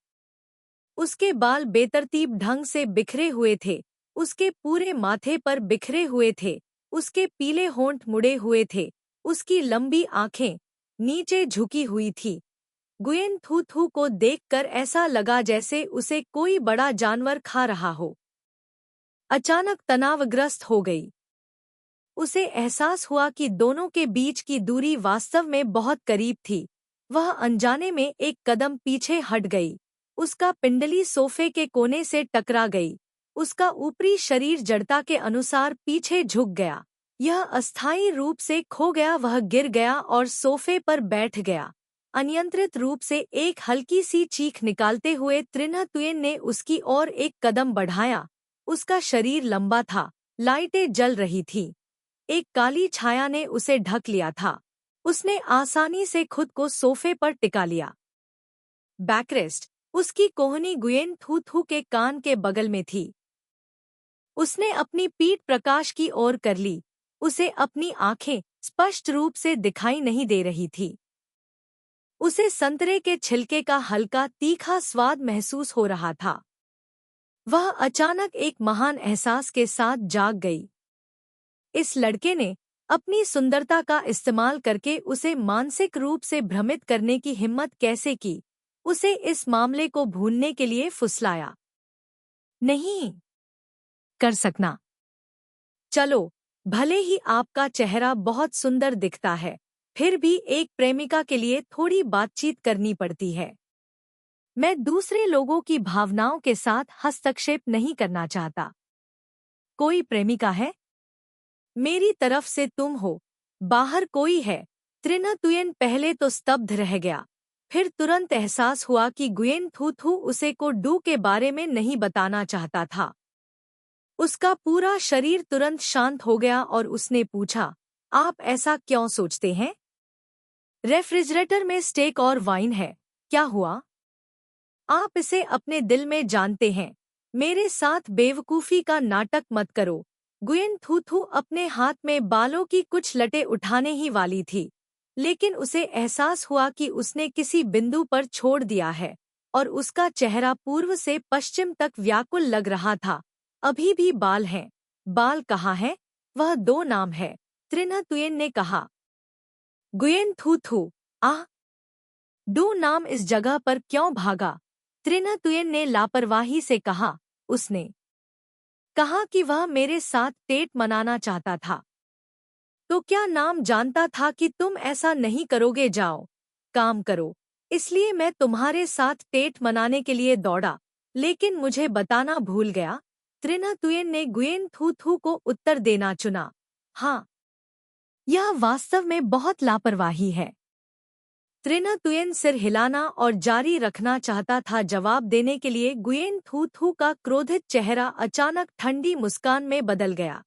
उसके बाल बेतरतीब ढंग से बिखरे हुए थे, उसके पूरे माथे पर बिखरे हुए थे, उसके पीले होंठ मुड़े हुए थे, उसकी लंबी आंखें नीचे झुकी हुई थी। गुयेन थू थू को देखकर ऐसा लगा जैसे उसे कोई बड़ा जानवर खा रहा हो। अचानक तनावग्रस्त हो गई। उसे एहसास हुआ कि दोनों के बीच की दूरी वास्तव में बहुत करीब थी। वह अनजाने में एक कदम पीछे हट गई। उसका पिंडली सोफे के कोने से टकरा गई। उसका ऊपरी शरीर जड़ता के अनुसार पीछे झुक गया। यह अस्थायी रूप से खो गया। वह गिर गया और सोफे पर बैठ गया। अनियंत्रित रूप से एक हल्की सी चीख निकालते हुए त्रिना तुयेन ने उसकी ओर एक कदम बढ़ाया। उसका शरीर लंबा था, लाइटें जल रही थीं। एक काली छाया ने उसे ढक लिया था। उसने आसानी से खुद को सोफे पर टिका लिया। बैकरेस्ट उसकी कोहनी गुयेन थू थू के कान के बगल में थी। उसने अपनी पीठ प्रकाश की ओर कर ली। उसे अपनी आंखें स्पष्ट रूप से दिखाई नहीं दे रही थी। उसे संतरे के छिलके का हल्का तीखा स्वाद महसूस हो रहा था। वह अचानक एक महान एहसास के साथ जाग गई। इस लड़के ने अपनी सुंदरता का इस्तेमाल करके उसे मानसिक रूप से भ्रमित करने की हिम्मत कैसे की? उसे इस मामले को भूलने के लिए फुसलाया। नहीं कर सकना। चलो, भले ही आपका चेहरा बहुत सुंदर दिखता है, फिर भी एक प्रेमिका के लिए थोड़ी बातचीत करनी पड़ती है। मैं दूसरे लोगों की भावनाओं के साथ हस्तक्षेप नहीं करना चाहता। कोई प्रेमिका है? मेरी तरफ से तुम हो। बाहर कोई है? त्रिना तुयेन पहले तो स्तब्ध रह गया, फिर तुरंत एहसास हुआ कि गुयेन थू थू उसे को डू के बारे में नहीं बताना चाहता था। उसका पूरा शरीर तुरंत शांत हो गया और उसने पूछा, आप ऐसा क्यों सोचते हैं? रेफ्रिजरेटर में स्टेक और वाइन है, क्या हुआ? आप इसे अपने दिल में जानते हैं। मेरे साथ बेवकूफ़ी का नाटक मत करो। गुयेन थू थू अपने हाथ में बालों की कुछ लटें उठाने ही वाली थी, लेकिन उसे एहसास हुआ कि उसने किसी बिंदु पर छोड़ दिया है, और उसका चेहरा पूर्व से पश्चिम तक व्याकुल लग रहा था। अभी भी बाल हैं। बाल कहाँ हैं? वह 2 नाम है, त्रिना तुयेन ने कहा। गुयेन थू थू, आह! डू नाम इस जगह पर क्यों भागा? त्रिना तुयेन ने लापरवाही से कहा। उसने कहा कि वह मेरे साथ डेट मनाना चाहता था। तो क्या नाम जानता था कि तुम ऐसा नहीं करोगे? जाओ, काम करो। इसलिए मैं तुम्हारे साथ डेट मनाने के लिए दौड़ा, लेकिन मुझे बताना भूल गया। त्रिना तुयेन ने गुयेन थू थू को उत्तर देना चुना। हाँ, यह वास्तव में बहुत लापरवाही है। त्रिना तुयेन सिर हिलाना और जारी रखना चाहता था। जवाब देने के लिए गुयेन थू थू का क्रोधित चेहरा अचानक ठंडी मुस्कान में बदल गया।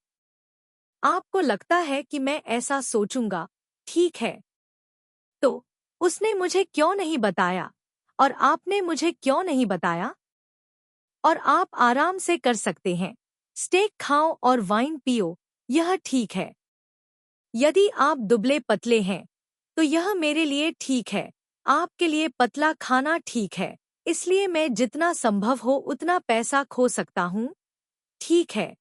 आपको लगता है कि मैं ऐसा सोचूंगा? ठीक है। तो उसने मुझे क्यों नहीं बताया? और आपने मुझे क्यों नहीं बताया? और आप आराम से कर सकते हैं। स्टेक खाओ और वाइन पियो, यह ठीक है। यदि आप दुबले पतले हैं तो यह मेरे लिए ठीक है। आपके लिए पतला खाना ठीक है, इसलिए मैं जितना संभव हो उतना पैसा खो सकता हूँ। ठीक है।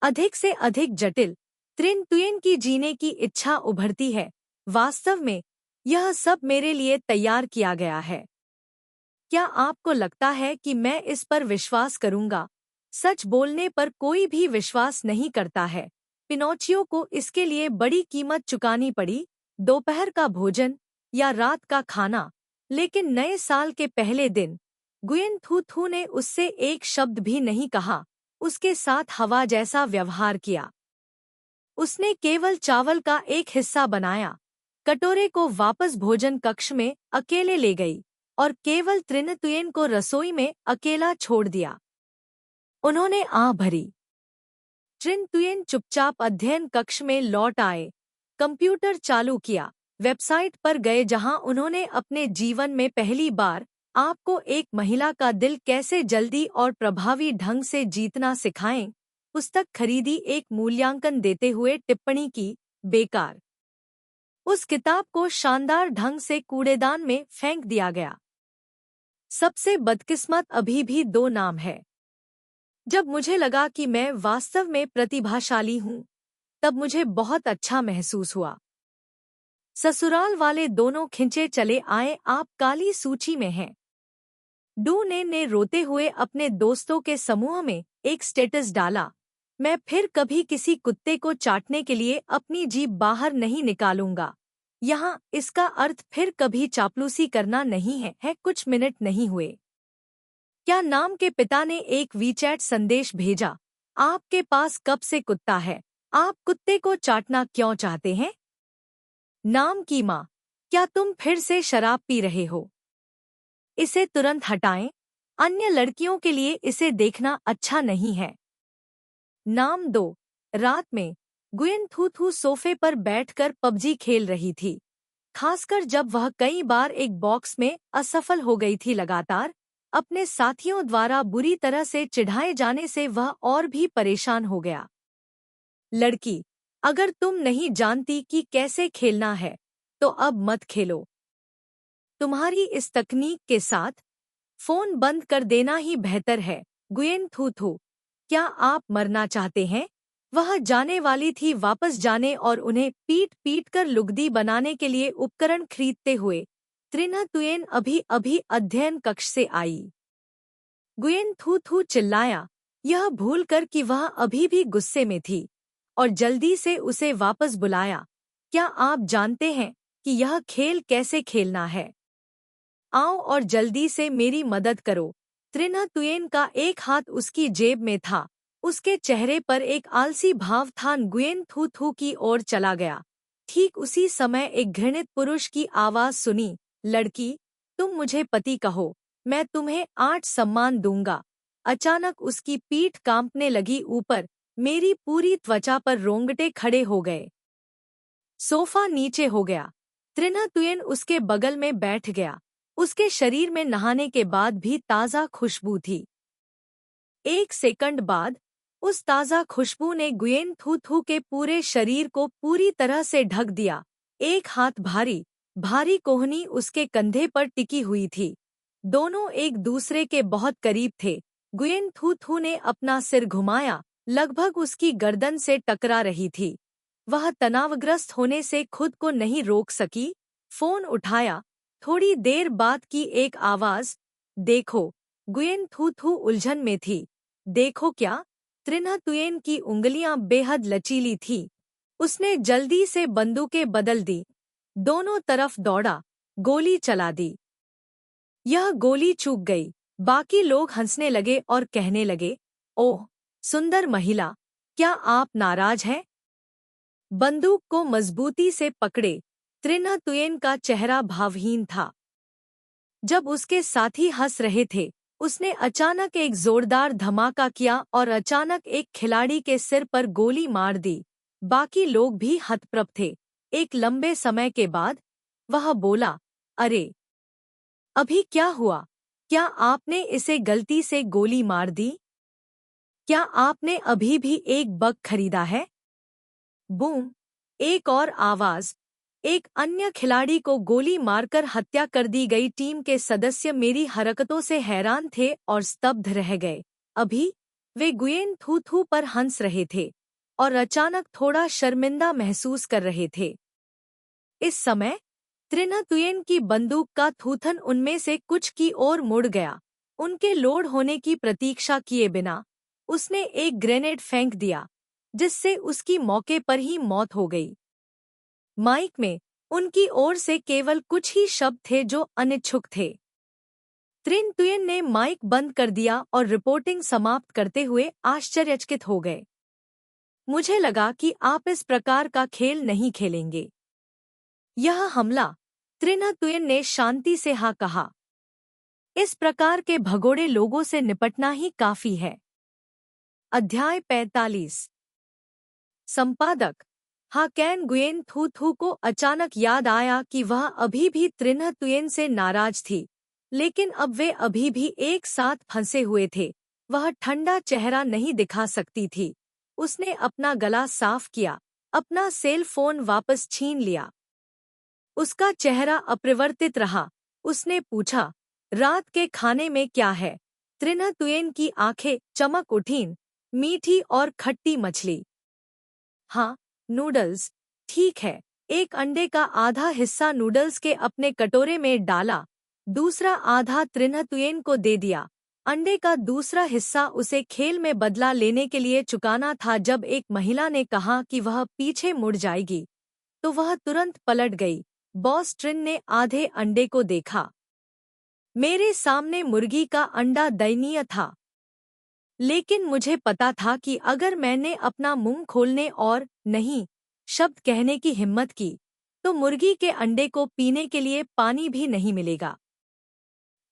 अधिक से अधिक जटिल त्रिन तुयन की जीने की इच्छा उभरती है। वास्तव में यह सब मेरे लिए तैयार किया गया है। क्या आपको लगता है कि मैं इस पर विश्वास करूंगा? सच बोलने पर कोई भी विश्वास नहीं करता है। पिनोचियो को इसके लिए बड़ी कीमत चुकानी पड़ी, दोपहर का भोजन या रात का खाना। लेकिन नए साल के पहले दिन गुयेन थू थू ने उससे एक शब्द भी नहीं कहा, उसके साथ हवा जैसा व्यवहार किया। उसने केवल चावल का एक हिस्सा बनाया, कटोरे को वापस भोजन कक्ष में अकेले ले गई और केवल त्रिनतुयेन को रसोई में अकेला छोड़ दिया। उन्होंने आह भरी। त्रिनतुयेन चुपचाप अध्ययन कक्ष में लौट आए, कंप्यूटर चालू किया, वेबसाइट पर गए जहां उन्होंने अपने जीवन में पहली बार आपको एक महिला का दिल कैसे जल्दी और प्रभावी ढंग से जीतना सिखाएं पुस्तक खरीदी। एक मूल्यांकन देते हुए टिप्पणी की, बेकार। उस किताब को शानदार ढंग से कूड़ेदान में फेंक दिया गया। सबसे बदकिस्मत अभी भी दो नाम है। जब मुझे लगा कि मैं वास्तव में प्रतिभाशाली हूँ, तब मुझे बहुत अच्छा महसूस हुआ। ससुराल वाले दोनों खिंचे चले आए, आप काली सूची में हैं। डू ने रोते हुए अपने दोस्तों के समूह में एक स्टेटस डाला, मैं फिर कभी किसी कुत्ते को चाटने के लिए अपनी जीभ बाहर नहीं निकालूंगा। यहाँ इसका अर्थ फिर कभी चापलूसी करना नहीं है। कुछ मिनट नहीं हुए, क्या नाम के पिता ने एक वीचैट संदेश भेजा, आपके पास कब से कुत्ता है? आप कुत्ते को चाटना क्यों चाहते हैं? नाम की माँ, क्या तुम फिर से शराब पी रहे हो? इसे तुरंत हटाएं, अन्य लड़कियों के लिए इसे देखना अच्छा नहीं है। नाम 2, रात में गुयेन थू थू सोफे पर बैठकर पबजी खेल रही थी, खासकर जब वह कई बार एक बॉक्स में असफल हो गई थी। लगातार अपने साथियों द्वारा बुरी तरह से चिढ़ाए जाने से वह और भी परेशान हो गया। लड़की, अगर तुम नहीं जानती कि कैसे खेलना है तो अब मत खेलो। तुम्हारी इस तकनीक के साथ फोन बंद कर देना ही बेहतर है। गुयेन थू थू, क्या आप मरना चाहते हैं? वह जाने वाली थी वापस जाने और उन्हें पीट पीट कर लुगदी बनाने के लिए उपकरण खरीदते हुए। त्रिनतुयेन अभी अभी अध्ययन कक्ष से आई। गुयेन थू थू चिल्लाया, यह भूलकर कि वह अभी भी गुस्से में थी, और जल्दी से उसे वापस बुलाया। क्या आप जानते हैं कि यह खेल कैसे खेलना है? आओ और जल्दी से मेरी मदद करो। त्रिनतुयेन का एक हाथ उसकी जेब में था, उसके चेहरे पर एक आलसी भाव था। गुयेन थू थू की ओर चला गया। ठीक उसी समय एक घृणित पुरुष की आवाज सुनी, लड़की, तुम मुझे पति कहो, मैं तुम्हें 8 सम्मान दूंगा। अचानक उसकी पीठ कांपने लगी ऊपर, मेरी पूरी त्वचा पर रोंगटे खड़े हो गए। सोफा नीचे हो गया। त्रिनतुयेन उसके बगल में बैठ गया। उसके शरीर में नहाने के बाद भी ताज़ा खुशबू थी। एक सेकंड बाद उस ताज़ा खुशबू ने गुयेन थू थू के पूरे शरीर को पूरी तरह से ढक दिया। एक हाथ भारी भारी कोहनी उसके कंधे पर टिकी हुई थी। दोनों एक दूसरे के बहुत करीब थे। गुयेन थू थू ने अपना सिर घुमाया, लगभग उसकी गर्दन से टकरा रही थी। वह तनावग्रस्त होने से खुद को नहीं रोक सकी। फोन उठाया। थोड़ी देर बाद की एक आवाज, देखो। गुयेन थू थू उलझन में थी। देखो क्या? त्रिनतुयेन की उंगलियां बेहद लचीली थी। उसने जल्दी से बंदूकें बदल दी, दोनों तरफ दौड़ा, गोली चला दी। यह गोली चूक गई। बाकी लोग हंसने लगे और कहने लगे, ओह सुंदर महिला, क्या आप नाराज हैं? बंदूक को मजबूती से पकड़े। त्रिनतुयेन का चेहरा भावहीन था। जब उसके साथी हंस रहे थे, उसने अचानक एक जोरदार धमाका किया और अचानक एक खिलाड़ी के सिर पर गोली मार दी। बाकी लोग भी हतप्रभ थे। एक लंबे समय के बाद वह बोला, अरे अभी क्या हुआ? क्या आपने इसे गलती से गोली मार दी? क्या आपने अभी भी एक बग खरीदा है? बूम! एक और आवाज। एक अन्य खिलाड़ी को गोली मारकर हत्या कर दी गई। टीम के सदस्य मेरी हरकतों से हैरान थे और स्तब्ध रह गए। अभी वे गुयेन थू थू पर हंस रहे थे और अचानक थोड़ा शर्मिंदा महसूस कर रहे थे। इस समय त्रिना तुयेन की बंदूक का थूथन उनमें से कुछ की ओर मुड़ गया। उनके लोड होने की प्रतीक्षा किए बिना उसने एक ग्रेनेड फेंक दिया, जिससे उसकी मौके पर ही मौत हो गई। माइक में उनकी ओर से केवल कुछ ही शब्द थे जो अनिच्छुक थे। त्रिन तुयेन ने माइक बंद कर दिया और रिपोर्टिंग समाप्त करते हुए आश्चर्यचकित हो गए। मुझे लगा कि आप इस प्रकार का खेल नहीं खेलेंगे। यह हमला, त्रिना तुयेन ने शांति से हाँ कहा। इस प्रकार के भगोड़े लोगों से निपटना ही काफी है। अध्याय 45। संपादक। हाकैन गुयेन थू थू को अचानक याद आया कि वह अभी भी त्रिन्ह तुयेन से नाराज थी, लेकिन अब वे अभी भी एक साथ फंसे हुए थे। वह ठंडा चेहरा नहीं दिखा सकती थी। उसने अपना गला साफ किया, अपना सेल फोन वापस छीन लिया। उसका चेहरा अपरिवर्तित रहा। उसने पूछा, रात के खाने में क्या है? त्रिन्ह तुयेन की आंखें चमक उठीं, मीठी और खट्टी मछली। हाँ, नूडल्स। ठीक है। एक अंडे का आधा हिस्सा नूडल्स के अपने कटोरे में डाला, दूसरा आधा त्रिन्ह तुयेन को दे दिया। अंडे का दूसरा हिस्सा उसे खेल में बदला लेने के लिए चुकाना था। जब एक महिला ने कहा कि वह पीछे मुड़ जाएगी, तो वह तुरंत पलट गई। बॉस ट्रिन ने आधे अंडे को देखा। मेरे सामने मुर्गी का अंडा दयनीय था, लेकिन मुझे पता था कि अगर मैंने अपना मुंह खोलने और नहीं शब्द कहने की हिम्मत की, तो मुर्गी के अंडे को पीने के लिए पानी भी नहीं मिलेगा।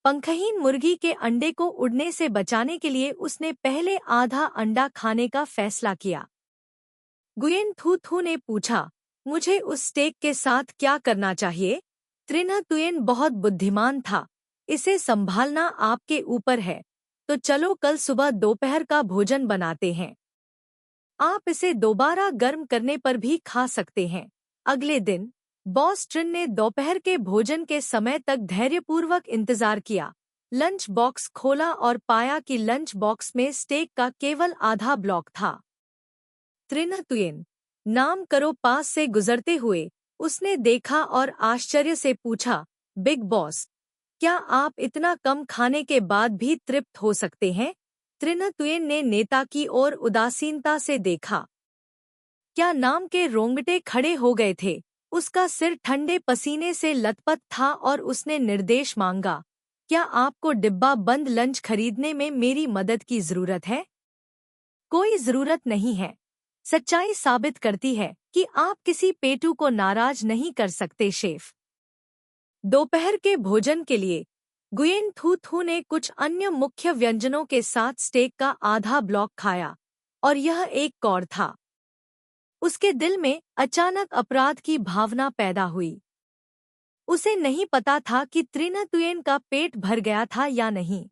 पंखहीन मुर्गी के अंडे को उड़ने से बचाने के लिए उसने पहले आधा अंडा खाने का फैसला किया। गुयेन थू थू ने पूछा, मुझे उस स्टेक के साथ क्या करना चाहिए? त्रिन्ह तुयेन बहुत बुद्धिमान था। इसे संभालना आपके ऊपर है। तो चलो कल सुबह दोपहर का भोजन बनाते हैं। आप इसे दोबारा गर्म करने पर भी खा सकते हैं। अगले दिन बॉस ट्रिन ने दोपहर के भोजन के समय तक धैर्यपूर्वक इंतजार किया। लंच बॉक्स खोला और पाया कि लंच बॉक्स में स्टेक का केवल आधा ब्लॉक था। त्रिन्ह तुयेन नाम करो पास से गुजरते हुए उसने देखा और आश्चर्य से पूछा, बिग बॉस, क्या आप इतना कम खाने के बाद भी तृप्त हो सकते हैं? त्रिन्ह तुयेन ने नेता की ओर उदासीनता से देखा। क्या नाम के रोंगटे खड़े हो गए थे। उसका सिर ठंडे पसीने से लथपथ था और उसने निर्देश मांगा, क्या आपको डिब्बा बंद लंच खरीदने में मेरी मदद की जरूरत है? कोई जरूरत नहीं है। सच्चाई साबित करती है कि आप किसी पेटू को नाराज नहीं कर सकते शेफ। दोपहर के भोजन के लिए गुयेन थू थू ने कुछ अन्य मुख्य व्यंजनों के साथ स्टेक का आधा ब्लॉक खाया, और यह एक कौर था। उसके दिल में अचानक अपराध की भावना पैदा हुई। उसे नहीं पता था कि त्रिन्ह तुयेन का पेट भर गया था या नहीं।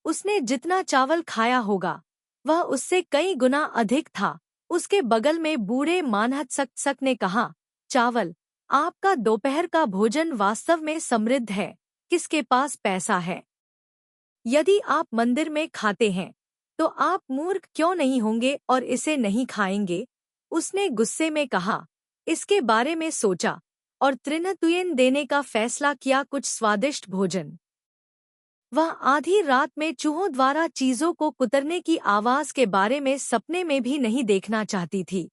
उसने जितना चावल खाया होगा, वह उससे कई गुना अधिक था। उसके बगल में बूढ़े मानहत सक ने कहा, चावल, आपका दोपहर का भोजन वास्तव में समृद्ध है। किसके पास पैसा है? यदि आप मंदिर में खाते हैं, तो आप मूर्ख क्यों नहीं होंगे और इसे नहीं खाएंगे? उसने गुस्से में कहा। इसके बारे में सोचा और त्रिन्ह तुयेन देने का फैसला किया। कुछ स्वादिष्ट भोजन। वह आधी रात में चूहों द्वारा चीजों को कुतरने की आवाज के बारे में सपने में भी नहीं देखना चाहती थी।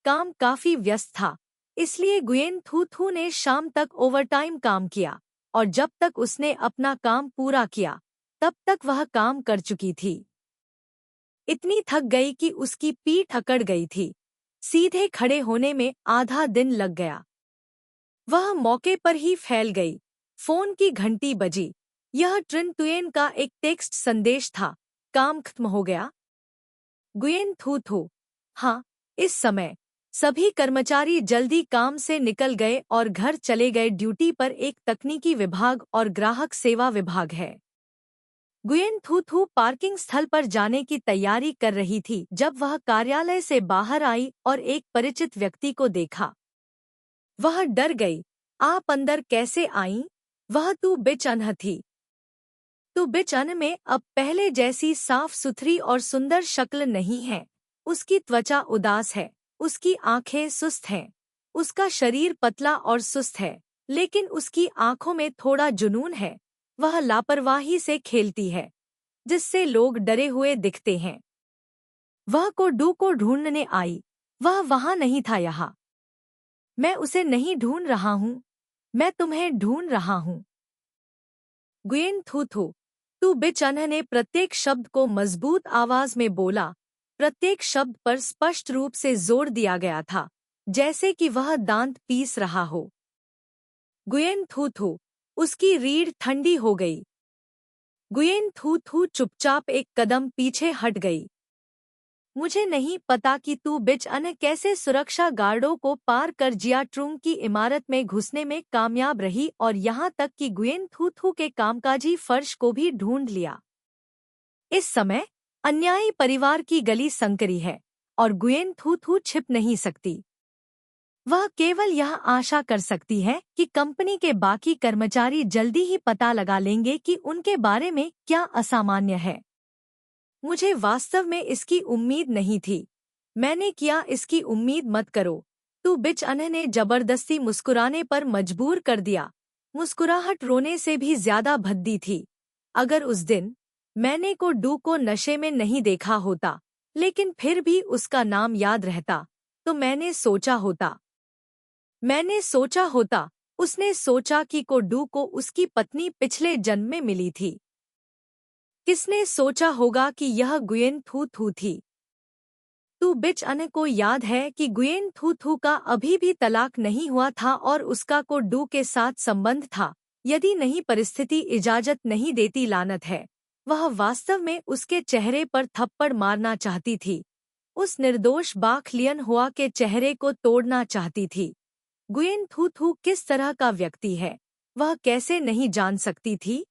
काम काफी व्यस्त था, इसलिए गुयेन थू थू ने शाम तक ओवरटाइम काम किया, और जब तक उसने अपना काम पूरा किया, तब तक वह काम कर चुकी थी। इतनी थक गई कि उसकी पीठ अकड़ गई थी। सीधे खड़े होने में आधा दिन लग गया। वह मौके पर ही फैल गई। फोन की घंटी बजी। यह ट्रिन तुयेन का एक टेक्स्ट संदेश था। काम खत्म हो गया? गुयेन थू थू। हाँ, इस समय सभी कर्मचारी जल्दी काम से निकल गए और घर चले गए। ड्यूटी पर एक तकनीकी विभाग और ग्राहक सेवा विभाग है। गुयेन थू थू पार्किंग स्थल पर जाने की तैयारी कर रही थी जब वह कार्यालय से बाहर आई और एक परिचित व्यक्ति को देखा। वह डर गई। आप अंदर कैसे आईं? वह तू बिचअन्ह थी। तू बिचअन्ह में अब पहले जैसी साफ सुथरी और सुंदर शक्ल नहीं है। उसकी त्वचा उदास है, उसकी आंखें सुस्त हैं, उसका शरीर पतला और सुस्त है, लेकिन उसकी आंखों में थोड़ा जुनून है। वह लापरवाही से खेलती है, जिससे लोग डरे हुए दिखते हैं। वह कोडू को ढूंढने आई। वह वहां नहीं था। यहाँ मैं उसे नहीं ढूंढ रहा हूँ, मैं तुम्हें ढूंढ रहा हूँ। गुयेन थू थू तू बिचअन्ह ने प्रत्येक शब्द को मजबूत आवाज में बोला। प्रत्येक शब्द पर स्पष्ट रूप से जोर दिया गया था, जैसे कि वह दांत पीस रहा हो। गुयेन थू थू उसकी रीढ़ ठंडी हो गई। गुयेन थू थू चुपचाप एक कदम पीछे हट गई। मुझे नहीं पता कि तू बिचअन्ह कैसे सुरक्षा गार्डों को पार कर जियाट्रुंग की इमारत में घुसने में कामयाब रही और यहाँ तक कि गुयेन थू थू के कामकाजी फर्श को भी ढूंढ लिया। इस समय अन्यायी परिवार की गली संकरी है और गुयेन थू थू छिप नहीं सकती। वह केवल यह आशा कर सकती है कि कंपनी के बाकी कर्मचारी जल्दी ही पता लगा लेंगे कि उनके बारे में क्या असामान्य है। मुझे वास्तव में इसकी उम्मीद नहीं थी। मैंने किया इसकी उम्मीद मत करो। तू बिचअन्ह ने जबरदस्ती मुस्कुराने पर मजबूर कर दिया। मुस्कुराहट रोने से भी ज्यादा भद्दी थी। अगर उस दिन मैंने कोडू को नशे में नहीं देखा होता, लेकिन फिर भी उसका नाम याद रहता, तो मैंने सोचा होता। उसने सोचा कि कोडू को उसकी पत्नी पिछले जन्म में मिली थी। किसने सोचा होगा कि यह गुयेन थू थू थी? तू बिचअन्ह को याद है कि गुयेन थू थू का अभी भी तलाक नहीं हुआ था और उसका कोडू के साथ संबंध था। यदि नहीं परिस्थिति इजाजत नहीं देती, लानत है, वह वास्तव में उसके चेहरे पर थप्पड़ मारना चाहती थी। उस निर्दोष बाख लियन हुआ के चेहरे को तोड़ना चाहती थी। गुयेन थू थू किस तरह का व्यक्ति है, वह कैसे नहीं जान सकती थी?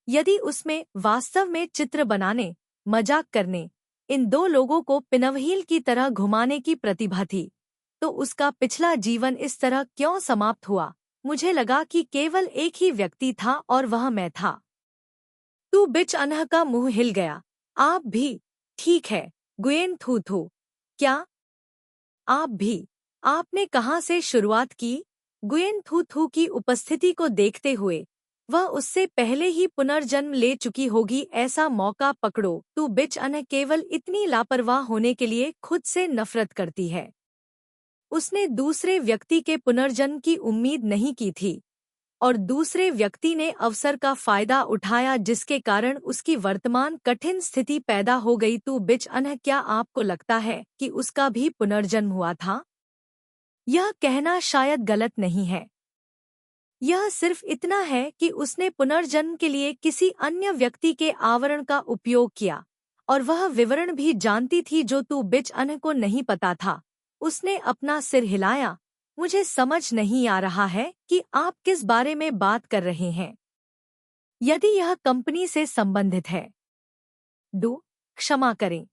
यदि उसमें वास्तव में चित्र बनाने, मजाक करने, इन दो लोगों को पिनवहील की तरह घुमाने की प्रतिभा थी, तो उसका पिछला जीवन इस तरह क्यों समाप्त हुआ? मुझे लगा कि केवल एक ही व्यक्ति था और वह मैं था। तू बिचअन्ह का मुंह हिल गया। आप भी? ठीक है, गुयेन थू थू। क्या आप भी? आपने कहाँ से शुरुआत की? गुयेन थू थू की उपस्थिति को देखते हुए, वह उससे पहले ही पुनर्जन्म ले चुकी होगी, ऐसा मौका पकड़ो। तू बिचअन्ह केवल इतनी लापरवाह होने के लिए खुद से नफरत करती है। उसने दूसरे व्यक्ति के पुनर्जन्म की उम्मीद नहीं की थी और दूसरे व्यक्ति ने अवसर का फायदा उठाया, जिसके कारण उसकी वर्तमान कठिन स्थिति पैदा हो गई। तू बिचअन्ह, क्या आपको लगता है कि उसका भी पुनर्जन्म हुआ था? यह कहना शायद गलत नहीं है। यह सिर्फ इतना है कि उसने पुनर्जन्म के लिए किसी अन्य व्यक्ति के आवरण का उपयोग किया और वह विवरण भी जानती थी जो तू बिचअन्ह को नहीं पता था। उसने अपना सिर हिलाया। मुझे समझ नहीं आ रहा है कि आप किस बारे में बात कर रहे हैं। यदि यह कंपनी से संबंधित है, क्षमा करें,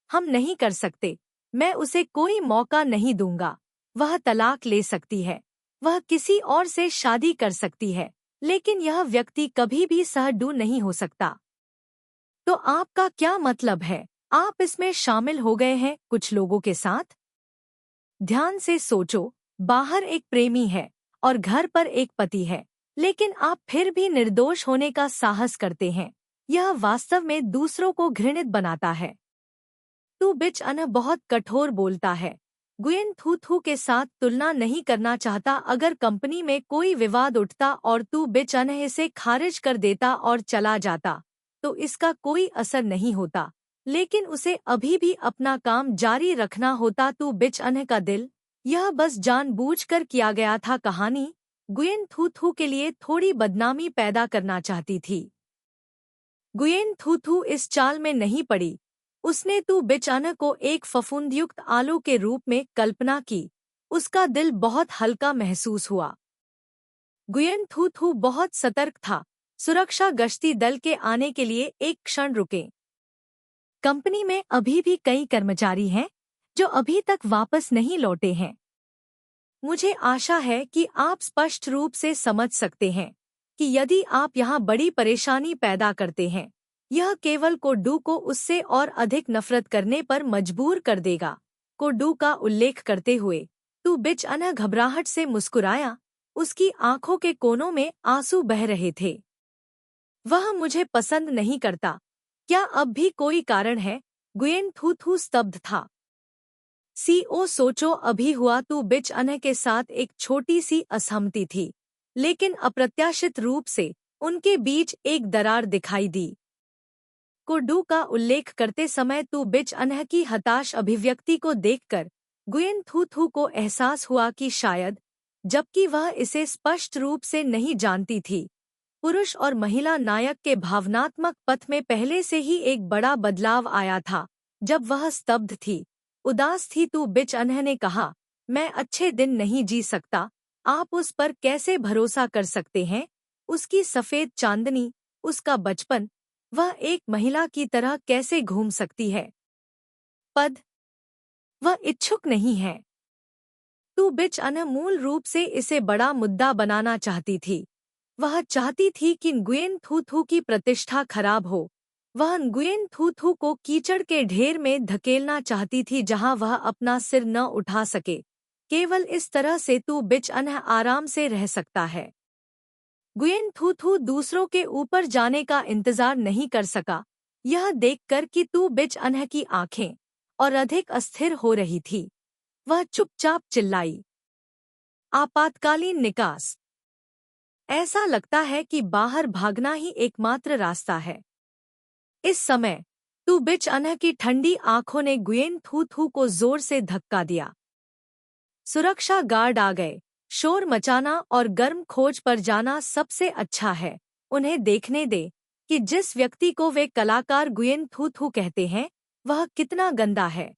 हम नहीं कर सकते। मैं उसे कोई मौका नहीं दूंगा। वह तलाक ले सकती है, वह किसी और से शादी कर सकती है, लेकिन यह व्यक्ति कभी भी सहडू नहीं हो सकता। तो आपका क्या मतलब है? आप इसमें शामिल हो गए हैं कुछ लोगों के साथ? ध्यान से सोचो, बाहर एक प्रेमी है और घर पर एक पति है, लेकिन आप फिर भी निर्दोष होने का साहस करते हैं। यह वास्तव में दूसरों को घृणित बनाता है। तू बिचअन्ह बहुत कठोर बोलता है। गुयेन थू थू के साथ तुलना नहीं करना चाहता। अगर कंपनी में कोई विवाद उठता और तू बिचअन्ह इसे खारिज कर देता और चला जाता, तो इसका कोई असर नहीं होता, लेकिन उसे अभी भी अपना काम जारी रखना होता। तू बिचअन्ह का दिल, यह बस जानबूझकर किया गया था। कहानी गुयेन थू थू के लिए थोड़ी बदनामी पैदा करना चाहती थी। गुयेन थू थू इस चाल में नहीं पड़ी। उसने तू बिचअन को एक फफूंदयुक्त आलू के रूप में कल्पना की। उसका दिल बहुत हल्का महसूस हुआ। गुयेन थू थू बहुत सतर्क था। सुरक्षा गश्ती दल के आने के लिए एक क्षण रुके। कंपनी में अभी भी कई कर्मचारी हैं जो अभी तक वापस नहीं लौटे हैं। मुझे आशा है कि आप स्पष्ट रूप से समझ सकते हैं कि यदि आप यहाँ बड़ी परेशानी पैदा करते हैं, यह केवल कोडू को उससे और अधिक नफरत करने पर मजबूर कर देगा। कोडू का उल्लेख करते हुए तू बिचअन घबराहट से मुस्कुराया। उसकी आंखों के कोनों में आंसू बह रहे थे। वह मुझे पसंद नहीं करता। क्या अब भी कोई कारण है? गुयेन थू थू स्तब्ध था। सीओ सोचो अभी हुआ तू बिचअन के साथ एक छोटी सी असहमति थी, लेकिन अप्रत्याशित रूप से उनके बीच एक दरार दिखाई दी। कोडू का उल्लेख करते समय तू बिचअन की हताश अभिव्यक्ति को देखकर गुयेन थू थू को एहसास हुआ कि शायद, जबकि वह इसे स्पष्ट रूप से नहीं जानती थी, पुरुष और महिला नायक के भावनात्मक पथ में पहले से ही एक बड़ा बदलाव आया था। जब वह स्तब्ध थी, उदास थी, तू बिचअन ने कहा, मैं अच्छे दिन नहीं जी सकता। आप उस पर कैसे भरोसा कर सकते हैं? उसकी सफेद चांदनी, उसका बचपन, वह एक महिला की तरह कैसे घूम सकती है? पद वह इच्छुक नहीं है। तू बिचअन मूल रूप से इसे बड़ा मुद्दा बनाना चाहती थी। वह चाहती थी कि गुयेन थू थू की प्रतिष्ठा खराब हो। वह गुयेन थू थू को कीचड़ के ढेर में धकेलना चाहती थी जहां वह अपना सिर न उठा सके। केवल इस तरह से तू बिचअन आराम से रह सकता है। गुयेन थू थू दूसरों के ऊपर जाने का इंतजार नहीं कर सका, यह देखकर कि तू बिचअन की आंखें और अधिक अस्थिर हो रही थी। वह चुपचाप चिल्लाई, आपातकालीन निकास। ऐसा लगता है कि बाहर भागना ही एकमात्र रास्ता है। इस समय तू बिचअन की ठंडी आंखों ने गुयेन थू थू को जोर से धक्का दिया। सुरक्षा गार्ड आ गए। शोर मचाना और गर्म खोज पर जाना सबसे अच्छा है। उन्हें देखने दे कि जिस व्यक्ति को वे कलाकार गुयेन थू थू कहते हैं, वह कितना गंदा है।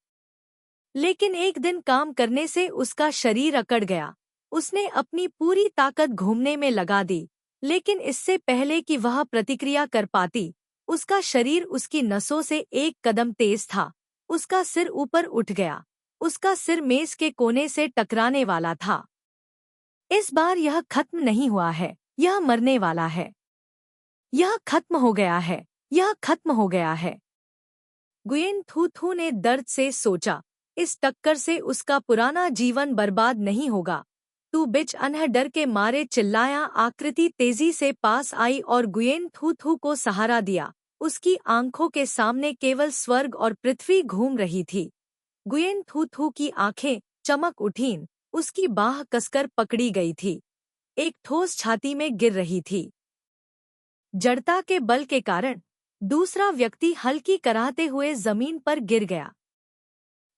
लेकिन एक दिन काम करने से उसका शरीर अकड़ गया। उसने अपनी पूरी ताकत घूमने में लगा दी, लेकिन इससे पहले कि वह प्रतिक्रिया कर पाती, उसका शरीर उसकी नसों से एक कदम तेज था। उसका सिर ऊपर उठ गया। उसका सिर मेज के कोने से टकराने वाला था। इस बार यह खत्म नहीं हुआ है, यह मरने वाला है। यह खत्म हो गया है, यह खत्म हो गया है। गुयेन थू थू ने दर्द से सोचा, इस टक्कर से उसका पुराना जीवन बर्बाद नहीं होगा। तू बिचअन डर के मारे चिल्लाया। आकृति तेजी से पास आई और गुयेन थू थू को सहारा दिया। उसकी आंखों के सामने केवल स्वर्ग और पृथ्वी घूम रही थी। गुयेन थू थू की आंखें चमक उठीं। उसकी बाह कसकर पकड़ी गई थी। एक ठोस छाती में गिर रही थी। जड़ता के बल के कारण दूसरा व्यक्ति हल्की कराहते हुए जमीन पर गिर गया।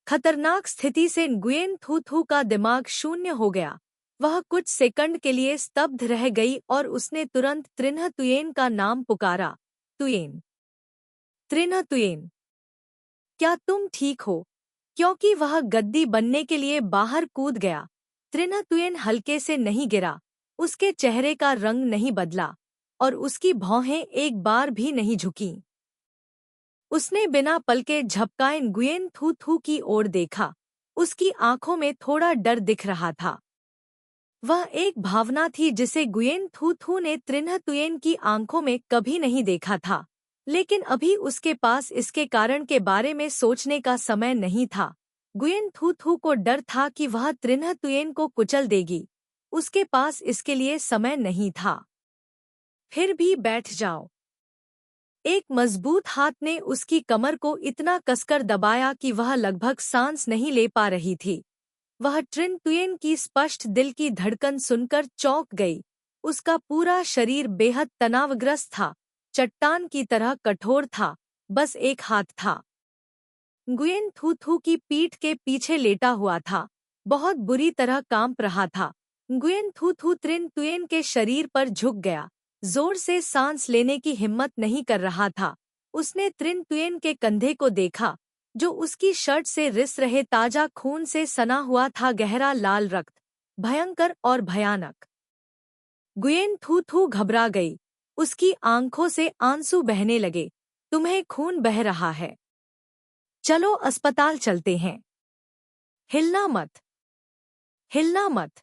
खतरनाक स्थिति से गुयेन थू थू का दिमाग शून्य हो गया। वह कुछ सेकंड के लिए स्तब्ध रह गई और उसने तुरंत त्रिन्ह तुयेन का नाम पुकारा। तुयेन, त्रिन्ह तुयेन, क्या तुम ठीक हो? क्योंकि वह गद्दी बनने के लिए बाहर कूद गया। त्रिन्ह तुयेन हल्के से नहीं गिरा। उसके चेहरे का रंग नहीं बदला और उसकी भौहें एक बार भी नहीं झुकीं। उसने बिना पलके झपकाए गुयेन थू थू की ओर देखा। उसकी आंखों में थोड़ा डर दिख रहा था। वह एक भावना थी जिसे गुयेन थू थू ने त्रिन्ह तुयेन की आंखों में कभी नहीं देखा था, लेकिन अभी उसके पास इसके कारण के बारे में सोचने का समय नहीं था। गुयेन थू थू को डर था कि वह त्रिन्ह तुयेन को कुचल देगी। उसके पास इसके लिए समय नहीं था। फिर भी बैठ जाओ। एक मजबूत हाथ ने उसकी कमर को इतना कसकर दबाया कि वह लगभग सांस नहीं ले पा रही थी। वह ट्रिन तुयेन की स्पष्ट दिल की धड़कन सुनकर चौंक गई। उसका पूरा शरीर बेहद तनावग्रस्त था, चट्टान की तरह कठोर था। बस एक हाथ था। गुयेन थू थू की पीठ के पीछे लेटा हुआ था, बहुत बुरी तरह कांप रहा था। गुयेन थू थू त्रिन तुयेन के शरीर पर झुक गया, जोर से सांस लेने की हिम्मत नहीं कर रहा था। उसने त्रिन तुयेन के कंधे को देखा, जो उसकी शर्ट से रिस रहे ताजा खून से सना हुआ था, गहरा लाल रक्त, भयंकर और भयानक। गुयेन थू थू घबरा गई, उसकी आंखों से आंसू बहने लगे। तुम्हें खून बह रहा है, चलो अस्पताल चलते हैं। हिलना मत, हिलना मत।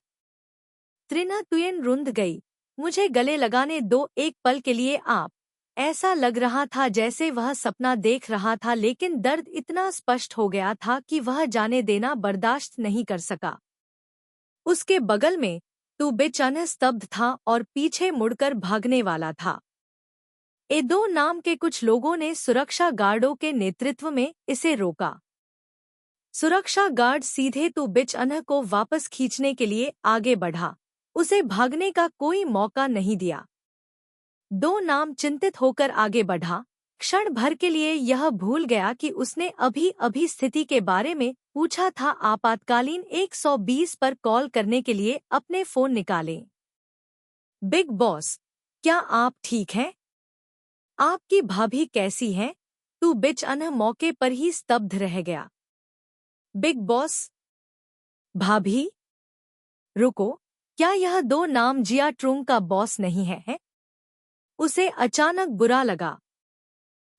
त्रिना तुयेन रुंध गई। मुझे गले लगाने दो एक पल के लिए आप। ऐसा लग रहा था जैसे वह सपना देख रहा था, लेकिन दर्द इतना स्पष्ट हो गया था कि वह जाने देना बर्दाश्त नहीं कर सका। उसके बगल में तू बेचैन स्तब्ध था और पीछे मुड़कर भागने वाला था। एदो नाम के कुछ लोगों ने सुरक्षा गार्डों के नेतृत्व में इसे रोका। सुरक्षा गार्ड सीधे तू बेचैन को वापस खींचने के लिए आगे बढ़ा, उसे भागने का कोई मौका नहीं दिया। दो नाम चिंतित होकर आगे बढ़ा, क्षण भर के लिए यह भूल गया कि उसने अभी अभी स्थिति के बारे में पूछा था। आपातकालीन 120 पर कॉल करने के लिए अपने फोन निकालें। बिग बॉस, क्या आप ठीक हैं? आपकी भाभी कैसी हैं? तू बेचैन मौके पर ही स्तब्ध रह गया। Big boss? भाभी? रुको, क्या यह दो नाम जिया ट्रुंग का बॉस नहीं है? उसे अचानक बुरा लगा।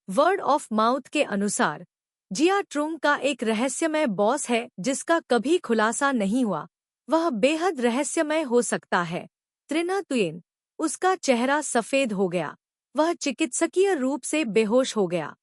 वर्ड ऑफ माउथ के अनुसार जिया ट्रुंग का एक रहस्यमय बॉस है जिसका कभी खुलासा नहीं हुआ। वह बेहद रहस्यमय हो सकता है। त्रिना तुयेन, उसका चेहरा सफेद हो गया। वह चिकित्सकीय रूप से बेहोश हो गया।